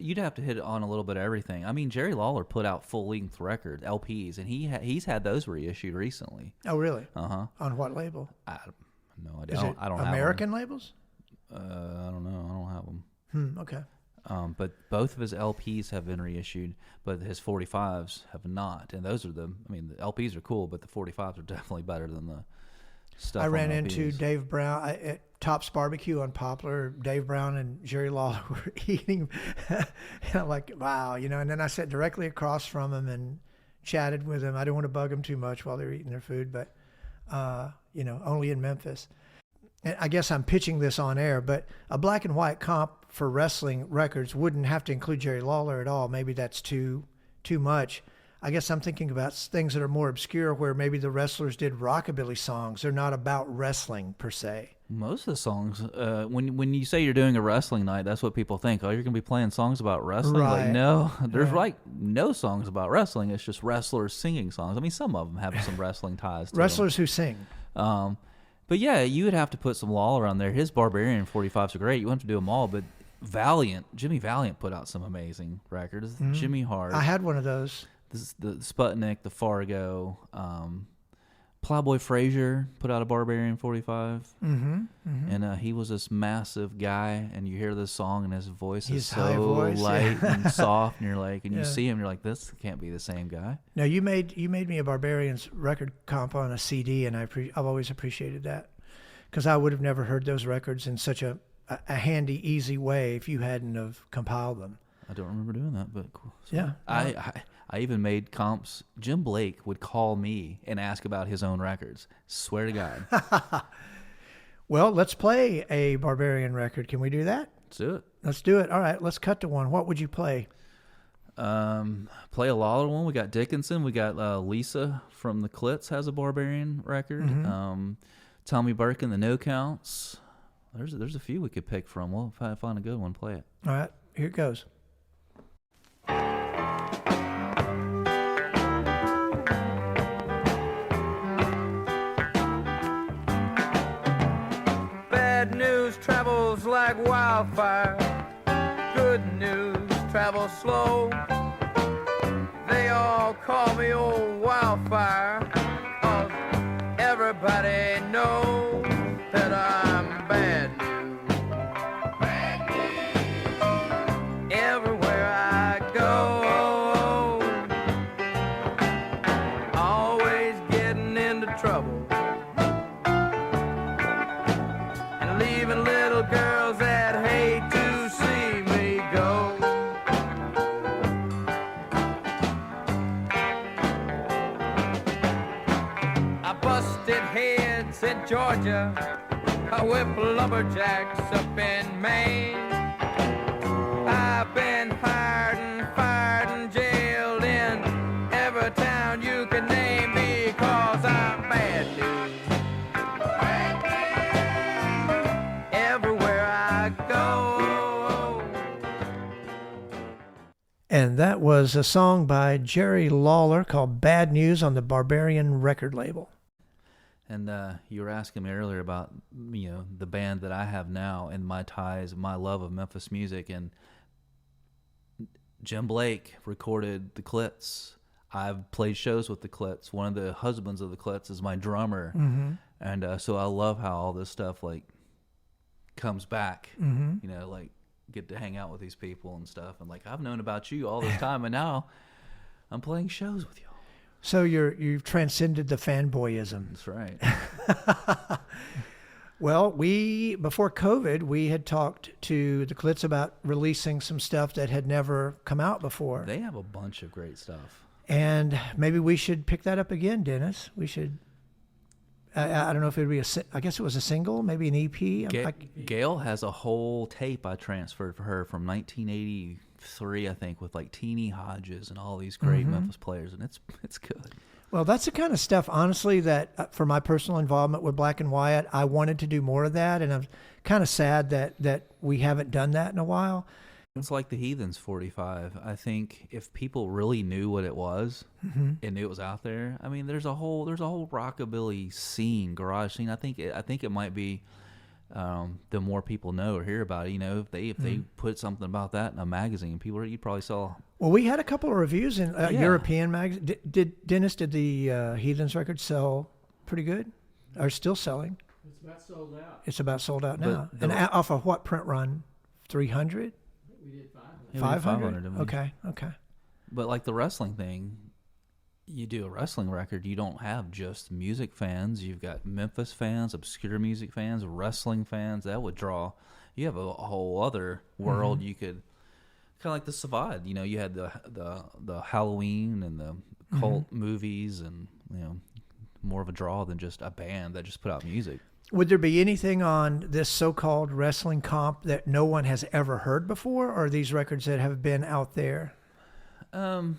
hit on a little bit of everything. I mean, Jerry Lawler put out full-length record LPs, and he's had those reissued recently. Oh, really? Uh-huh. On what label? I have no idea. Is it I don't have American labels? I don't know. I don't have them. Okay. But both of his LPs have been reissued, but his 45s have not. And those are the LPs are cool, but the 45s are definitely better than the stuff I on ran LPs. into Dave Brown at Top's Barbecue on Poplar. Dave Brown and Jerry Lawler were eating. And I'm like, wow, and then I sat directly across from him and chatted with him. I didn't want to bug them too much while they were eating their food, but, only in Memphis. And I guess I'm pitching this on air, but a Black and White comp for wrestling records wouldn't have to include Jerry Lawler at all. Maybe that's too much. I guess I'm thinking about things that are more obscure, where maybe the wrestlers did rockabilly songs. They're not about wrestling per se. Most of the songs, when you say you're doing a wrestling night, that's what people think. Oh, you're going to be playing songs about wrestling? Right. Like, no, there's no songs about wrestling. It's just wrestlers singing songs. I mean, some of them have some wrestling ties to Wrestlers who sing. But yeah, you would have to put some Lawler on there. His Barbarian 45s are great. You wouldn't have to do them all, but Jimmy Valiant put out some amazing records. Mm-hmm. Jimmy Hart. I had one of those. The Sputnik, the Fargo. Plowboy Frazier put out a Barbarian 45. And he was this massive guy, and you hear this song, and his voice is so light and soft, and you're like, and you see him, you're like, this can't be the same guy. No, you made me a Barbarians record comp on a CD, and I've always appreciated that, because I would have never heard those records in such a handy, easy way if you hadn't have compiled them. I don't remember doing that, but cool. So yeah. I even made comps. Jim Blake would call me and ask about his own records. Swear to God. Well, let's play a Barbarian record. Can we do that? Let's do it. Let's do it. All right, let's cut to one. What would you play? Play a Lawler one. We got Dickinson. We got Lisa from the Clits has a Barbarian record. Tommy Birkin, the No Counts. There's a few we could pick from. We'll find a good one. Play it. All right, here it goes. Bad news travels like wildfire. Good news travels slow. They all call me old wildfire, 'cause everybody knows that I'm bad news. Bad news. Everywhere I go, always getting into trouble. Leaving little girls that hate to see me go. I busted heads in Georgia, I whipped lumberjacks up in Maine. I've been hired and fired and jailed in every town you can name, because I'm bad news. Bad news. And that was a song by Jerry Lawler called Bad News on the Barbarian record label. And you were asking me earlier about, the band that I have now and my ties, my love of Memphis music. And Jim Blake recorded the Clits. I've played shows with the Clits. One of the husbands of the Clits is my drummer. Mm-hmm. And so I love how all this stuff, comes back, get to hang out with these people and stuff. And, I've known about you all this time, and now I'm playing shows with y'all. So you've transcended the fanboyism. That's right. Well, before COVID, we had talked to the Clits about releasing some stuff that had never come out before. They have a bunch of great stuff. And maybe we should pick that up again, Dennis. We should. I don't know if it would be I guess it was a single, maybe an EP. Gail has a whole tape I transferred for her from 1983, I think, with Teeny Hodges and all these great Memphis players, and it's good. Well, that's the kind of stuff, honestly, that for my personal involvement with Black and Wyatt, I wanted to do more of that, and I'm kind of sad that we haven't done that in a while. It's like the Heathens 45. I think if people really knew what it was and knew it was out there, I mean, there's a whole rockabilly scene, garage scene. I think it might be the more people know or hear about it. If they put something about that in a magazine, you probably saw. Well, we had a couple of reviews in European magazine. Did the Heathens record sell pretty good? Or still selling? It's about sold out. It's about sold out now. And off of what print run? 300? We did 500. 500? Okay. But the wrestling thing, you do a wrestling record, you don't have just music fans. You've got Memphis fans, obscure music fans, wrestling fans. That would draw. You have a whole other world. You could kind of like the Savad. You had the Halloween and the cult movies, and more of a draw than just a band that just put out music. Would there be anything on this so-called wrestling comp that no one has ever heard before, or are these records that have been out there? Do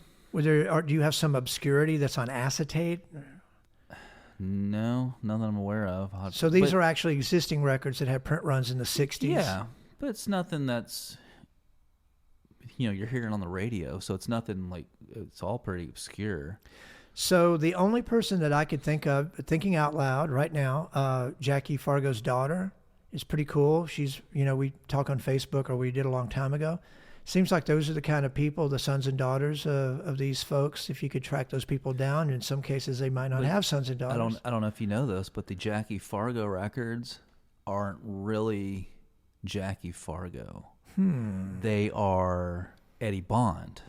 you have some obscurity that's on acetate? No, none that I'm aware of. So these are actually existing records that had print runs in the 60s? Yeah, but it's nothing that's, you're hearing on the radio, so it's nothing it's all pretty obscure. So the only person that I could think of, thinking out loud right now, Jackie Fargo's daughter is pretty cool. She's, we talk on Facebook, or we did a long time ago. Seems like those are the kind of people, the sons and daughters of these folks. If you could track those people down, in some cases they might not have sons and daughters. I don't know if you know this, but the Jackie Fargo records aren't really Jackie Fargo. They are Eddie Bond.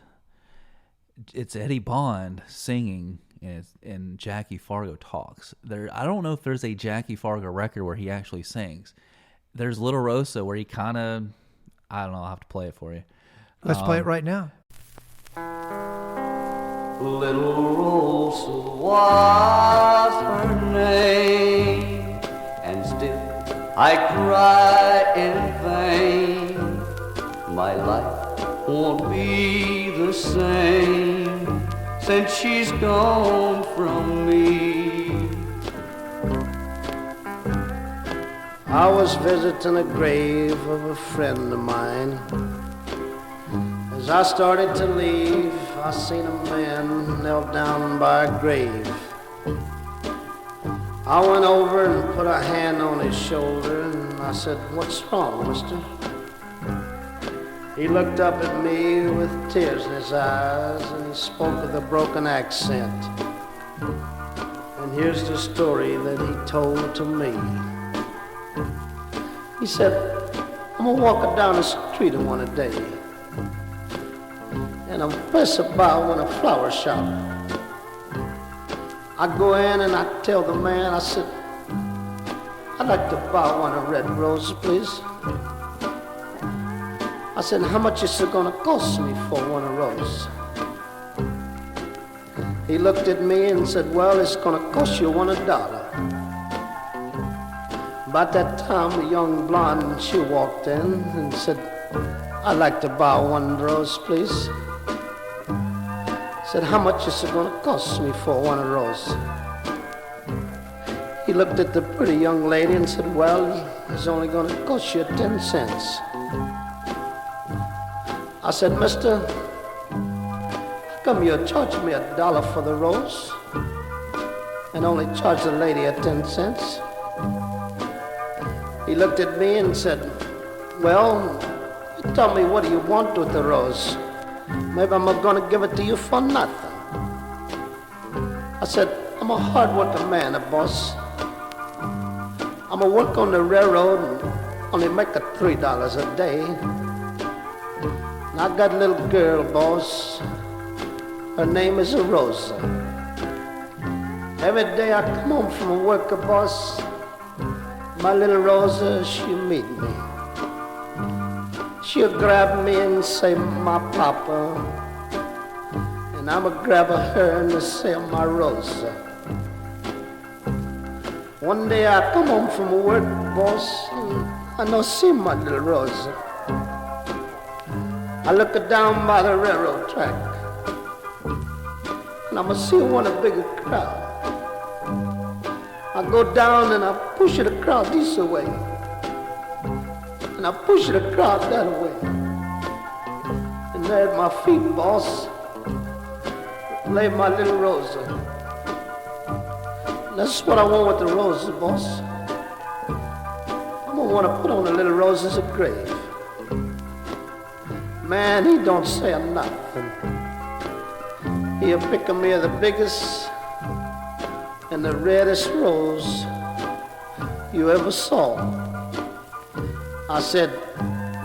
It's Eddie Bond singing, and Jackie Fargo talks. I don't know if there's a Jackie Fargo record where he actually sings. There's Little Rosa where he kind of, I don't know, I'll have to play it for you. Let's play it right now. Little Rosa was her name, and still I cry in vain. My life won't be the same since she's gone from me. I was visiting the grave of a friend of mine. As I started to leave, I seen a man knelt down by a grave. I went over and put a hand on his shoulder, and I said, "What's wrong, mister?" He looked up at me with tears in his eyes, and he spoke with a broken accent. And here's the story that he told to me. He said, "I'm gonna walk down the street one day, and I'm press about in a flower shop. I go in and I tell the man, I said, I'd like to buy one of red roses, please. I said, how much is it gonna cost me for one of roses? He looked at me and said, well, it's gonna cost you $1. About that time, a young blonde, she walked in and said, I'd like to buy one rose, please. Said, how much is it gonna cost me for one of rose? He looked at the pretty young lady and said, well, it's only gonna cost you 10 cents. I said, mister, come you charge me $1 for the rose and only charge the lady at 10 cents? He looked at me and said, well, you tell me what do you want with the rose? Maybe I'm going to give it to you for nothing. I said, I'm a hard-working man, boss. I'm going to work on the railroad and only make a $3 a day. And I got a little girl, boss. Her name is Rosa. Every day I come home from work, boss, my little Rosa, she'll meet me. She'll grab me and say, my papa. And I'ma grab her and say, my Rosa. One day I come home from work, boss, and I don't see my little Rosa. I look her down by the railroad track, and I'ma see her in a bigger crowd. I go down and I push the crowd this way, and I push the crowd that way. And there at my feet, boss, lay my little Rosa. That's what I want with the roses, boss. I'm gonna want to put on the little Rosa's grave. Man, he don't say nothing. He'll pick me the biggest and the reddest rose you ever saw. I said,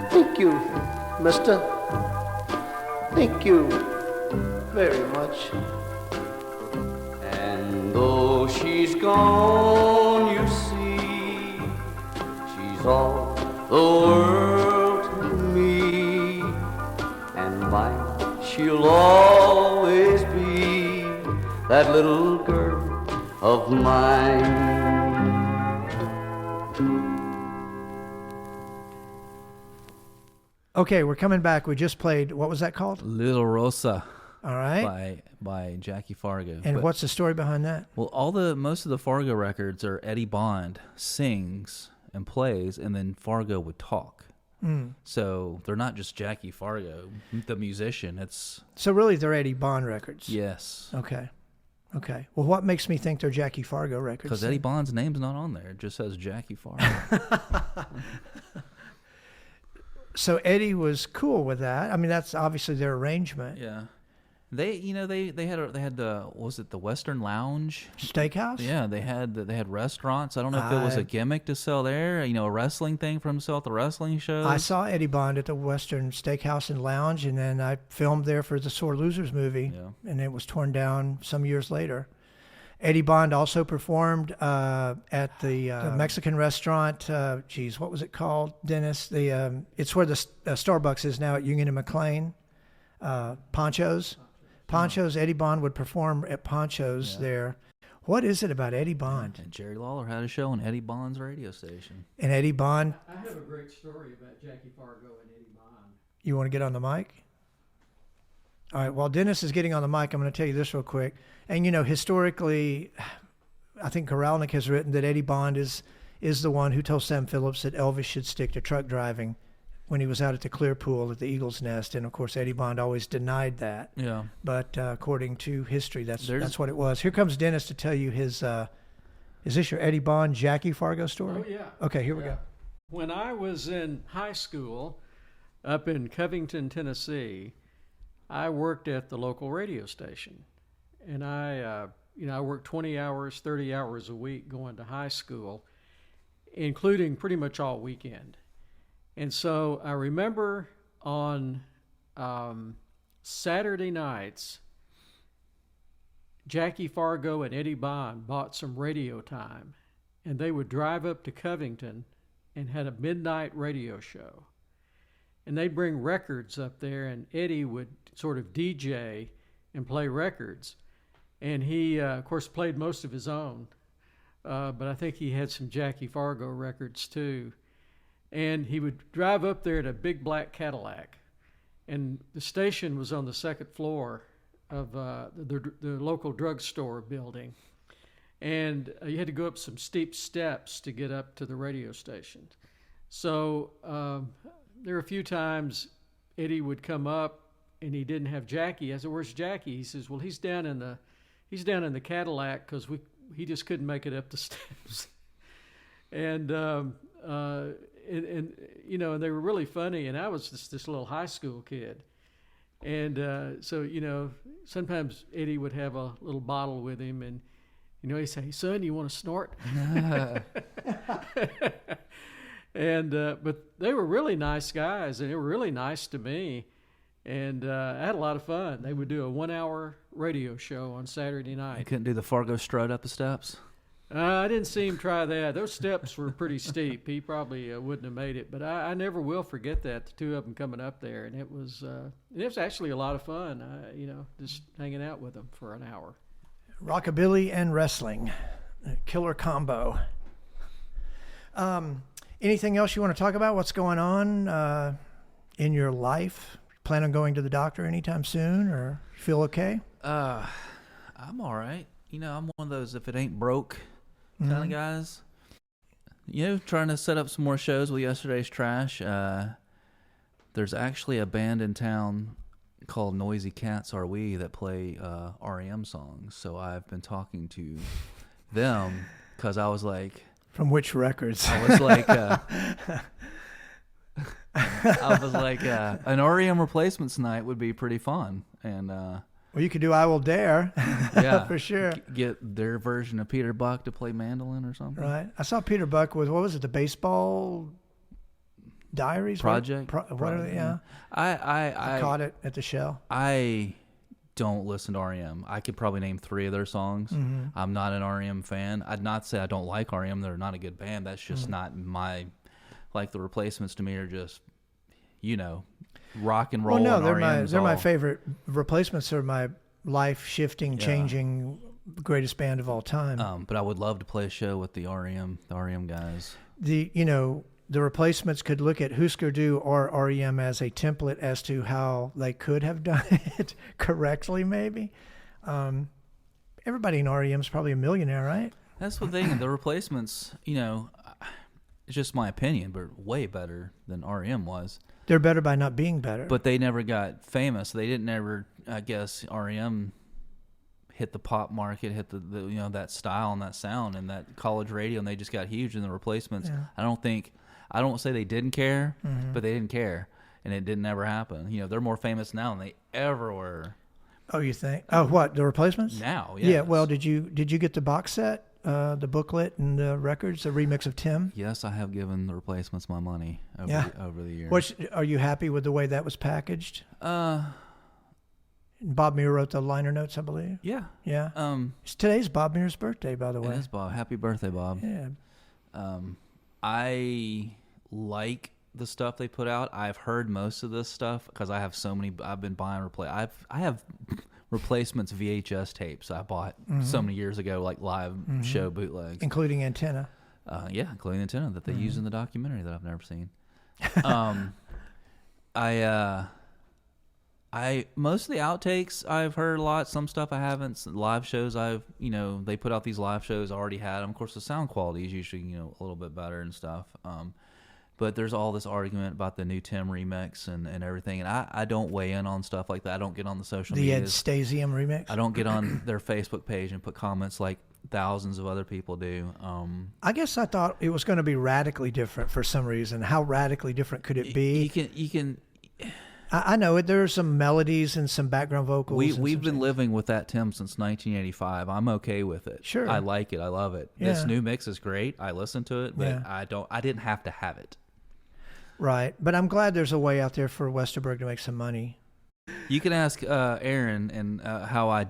thank you, mister. Thank you very much. And though she's gone, you see, she's all the world to me, and mine she'll always be, that little girl of mine. Okay, we're coming back. We just played, what was that called? Little Rosa. All right. By Jackie Fargo. And what's the story behind that? Well, most of the Fargo records are Eddie Bond sings and plays, and then Fargo would talk. So they're not just Jackie Fargo, the musician. So really, they're Eddie Bond records. Yes. Okay. Well, what makes me think they're Jackie Fargo records? Because Eddie Bond's name's not on there; it just says Jackie Fargo. So Eddie was cool with that. I mean, that's obviously their arrangement. Yeah. They had was it the Western Lounge Steakhouse? Yeah, they had restaurants. I don't know if it was a gimmick to sell there, a wrestling thing for himself, the wrestling shows. I saw Eddie Bond at the Western Steakhouse and Lounge, and then I filmed there for the Sore Losers movie, and it was torn down some years later. Eddie Bond also performed at the Mexican restaurant. What was it called, Dennis? It's where the Starbucks is now at Union and McLean. Poncho's. Eddie Bond would perform at Poncho's there. What is it about Eddie Bond? And Jerry Lawler had a show on Eddie Bond's radio station. And Eddie Bond. I have a great story about Jackie Fargo and Eddie Bond. You want to get on the mic? All right, while Dennis is getting on the mic, I'm going to tell you this real quick. And, historically, I think Koralnik has written that Eddie Bond is the one who told Sam Phillips that Elvis should stick to truck driving when he was out at the Clearpool at the Eagle's Nest. And, of course, Eddie Bond always denied that. Yeah. But according to history, that's what it was. Here comes Dennis to tell you his is this your Eddie Bond, Jackie Fargo story? Oh, yeah. Okay, here we go. When I was in high school up in Covington, Tennessee, I worked at the local radio station. And I worked 20 hours, 30 hours a week going to high school, including pretty much all weekend. And so I remember on Saturday nights, Jackie Fargo and Eddie Bond bought some radio time, and they would drive up to Covington and had a midnight radio show. And they'd bring records up there, and Eddie would sort of DJ and play records. And he, of course, played most of his own, but I think he had some Jackie Fargo records too. And he would drive up there in a big black Cadillac, and the station was on the second floor of the local drugstore building. And you had to go up some steep steps to get up to the radio station. So there were a few times Eddie would come up and he didn't have Jackie. I said, "Where's Jackie?" He says, "Well, he's down in the Cadillac because he just couldn't make it up the steps." And you know, and they were really funny, and I was just this little high school kid. And so, you know, sometimes Eddie would have a little bottle with him, and, you know, he'd say, "Hey, son, you want to snort?" And but they were really nice guys, and they were really nice to me. And I had a lot of fun. They would do a 1-hour radio show on Saturday night. You couldn't do the Fargo strut up the steps? I didn't see him try that. Those steps were pretty steep. He probably wouldn't have made it. But I never will forget that, the two of them coming up there. And it was actually a lot of fun, you know, just hanging out with them for an hour. Rockabilly and wrestling. A killer combo. Anything else you want to talk about? What's going on in your life? Plan on going to the doctor anytime soon, or feel okay? I'm all right. You know, I'm one of those if it ain't broke kind of guys. You know, trying to set up some more shows with Yesterday's Trash. There's actually a band in town called Noisy Cats Are We that play REM songs. So I've been talking to them because I was like... From which records? I was like... an REM replacements night would be pretty fun. And... well, you could do I Will Dare. Yeah. For sure. Get their version of Peter Buck to play mandolin or something. Right. I saw Peter Buck with, what was it, the Baseball Diaries? Project? What are they? Yeah. I caught it at the Shell. I don't listen to REM. I could probably name 3 of their songs. I'm not an REM fan. I'd not say I don't like REM. They're not a good band. That's just not my... Like, the Replacements to me are just, you know, rock and roll. Well, no, and they're my favorite. Replacements are my life-shifting, changing, greatest band of all time. But I would love to play a show with the REM guys. The Replacements could look at Husker Du or REM as a template as to how they could have done it correctly, maybe. Everybody in REM is probably a millionaire, right? That's the thing. The Replacements, you know, it's just my opinion, but way better than REM was. They're better by not being better. But they never got famous. They didn't ever, I guess, REM hit the pop market, hit the you know, that style and that sound and that college radio, and they just got huge in the Replacements. Yeah. I don't say they didn't care, but they didn't care, and it didn't ever happen. You know, they're more famous now than they ever were. Oh, you think? Oh, what, the Replacements? Now, yes. Yeah, well, did you get the box set? The booklet and the records, the remix of Tim? Yes, I have given the Replacements my money over the years. Are you happy with the way that was packaged? Bob Muir wrote the liner notes, I believe. Yeah. Yeah. Today's Bob Muir's birthday, by the way. It is, Bob. Happy birthday, Bob. Yeah. I like the stuff they put out. I've heard most of this stuff because I have so many. I've been buying I have Replacements VHS tapes I bought so many years ago, like live show bootlegs, including Antenna. Yeah, including Antenna that they use in the documentary that I've never seen. I most of the outtakes I've heard a lot. Some stuff I haven't. Live shows they put out these live shows I already had them. Of course, the sound quality is usually a little bit better and stuff. But there's all this argument about the new Tim remix and everything. And I don't weigh in on stuff like that. I don't get on the social media. The Ed Stasium remix? I don't get on their Facebook page and put comments like thousands of other people do. I guess I thought it was going to be radically different for some reason. How radically different could it be? You can. I know it. There are some melodies and some background vocals. We've been living with that Tim since 1985. I'm okay with it. Sure. I like it. I love it. Yeah. This new mix is great. I listen to it, but I didn't have to have it. Right, but I'm glad there's a way out there for Westerberg to make some money. You can ask Aaron and how I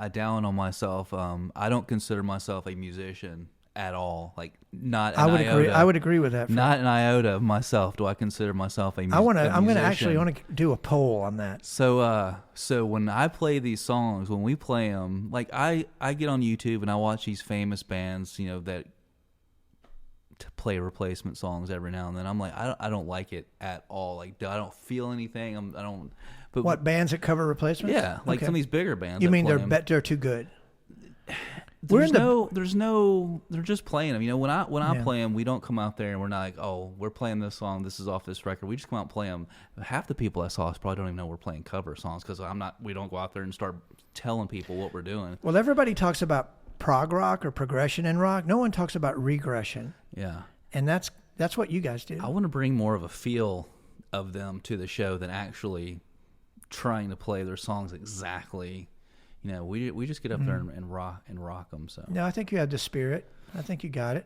down on myself. I don't consider myself a musician at all. Like not. An iota. I would agree with that. Not an iota of myself. Do I consider myself a musician? I'm going to do a poll on that. So when I play these songs, when we play them, like I get on YouTube and I watch these famous bands, that to play replacement songs every now and then. I'm like, I don't like it at all. Like, I don't feel anything. I don't. But what bands that cover replacements? Yeah, like some of these bigger bands. You mean they're too good? They're just playing them. You know, when I play them, we don't come out there and we're not like, oh, we're playing this song. This is off this record. We just come out and play them. Half the people I saw probably don't even know we're playing cover songs because we don't go out there and start telling people what we're doing. Well, everybody talks about prog rock or progression in rock. No one talks about regression. Yeah. And that's what you guys do. I want to bring more of a feel of them to the show than actually trying to play their songs exactly. You know, we just get up there and rock them. So no, I think you have the spirit. I think you got it.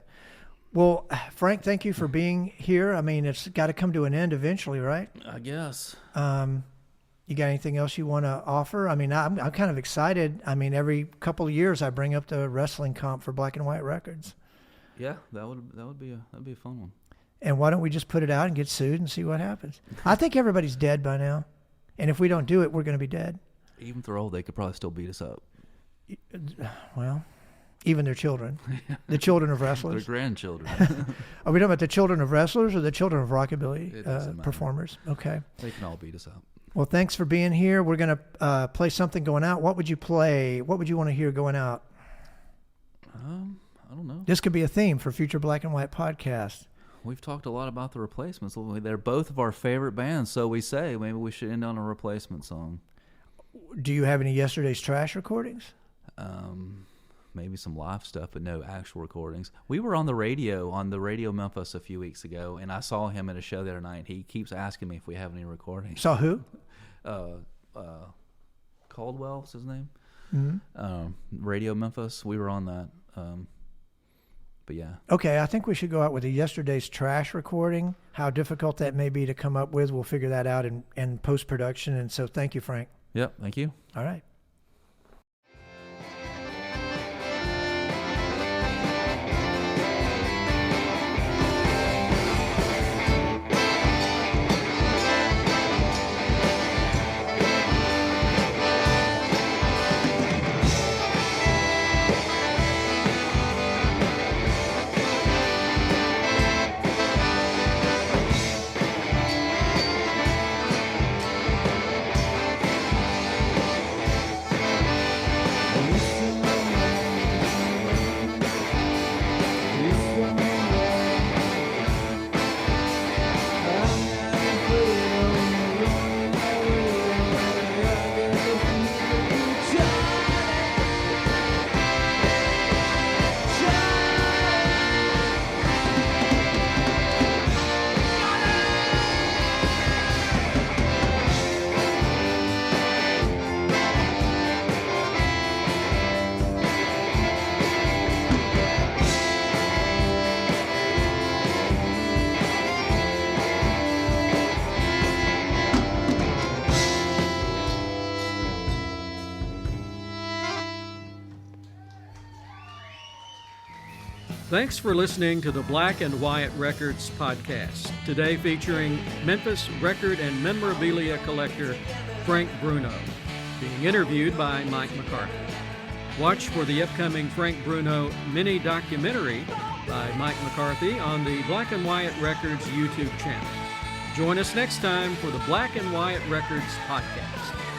Well, Frank, thank you for being here. I mean, it's got to come to an end eventually, right? I guess. You got anything else you want to offer? I mean, I'm kind of excited. I mean, every couple of years I bring up the wrestling comp for Black and White Records. Yeah, that would be a fun one. And why don't we just put it out and get sued and see what happens? I think everybody's dead by now, and if we don't do it, we're going to be dead. Even if they're old, they could probably still beat us up. Well, even their children, the children of wrestlers, their grandchildren. Are we talking about the children of wrestlers or the children of rockabilly performers? Okay, they can all beat us up. Well, thanks for being here. We're going to play something going out. What would you play? What would you want to hear going out? I don't know. This could be a theme for future Black and White podcasts. We've talked a lot about the Replacements. They're both of our favorite bands, so we say maybe we should end on a Replacement song. Do you have any Yesterday's Trash recordings? Maybe some live stuff, but no actual recordings. We were on the radio Memphis a few weeks ago, and I saw him at a show the other night. He keeps asking me if we have any recordings. Saw who? Caldwell's his name. Mm-hmm. Radio Memphis. We were on that. But yeah. Okay, I think we should go out with a Yesterday's Trash recording. How difficult that may be to come up with, we'll figure that out in post-production. And so thank you, Frank. Yep, thank you. All right. Thanks for listening to the Black and White Records podcast, today featuring Memphis record and memorabilia collector Frank Bruno, being interviewed by Mike McCarthy. Watch for the upcoming Frank Bruno mini documentary by Mike McCarthy on the Black and White Records YouTube channel. Join us next time for the Black and White Records podcast.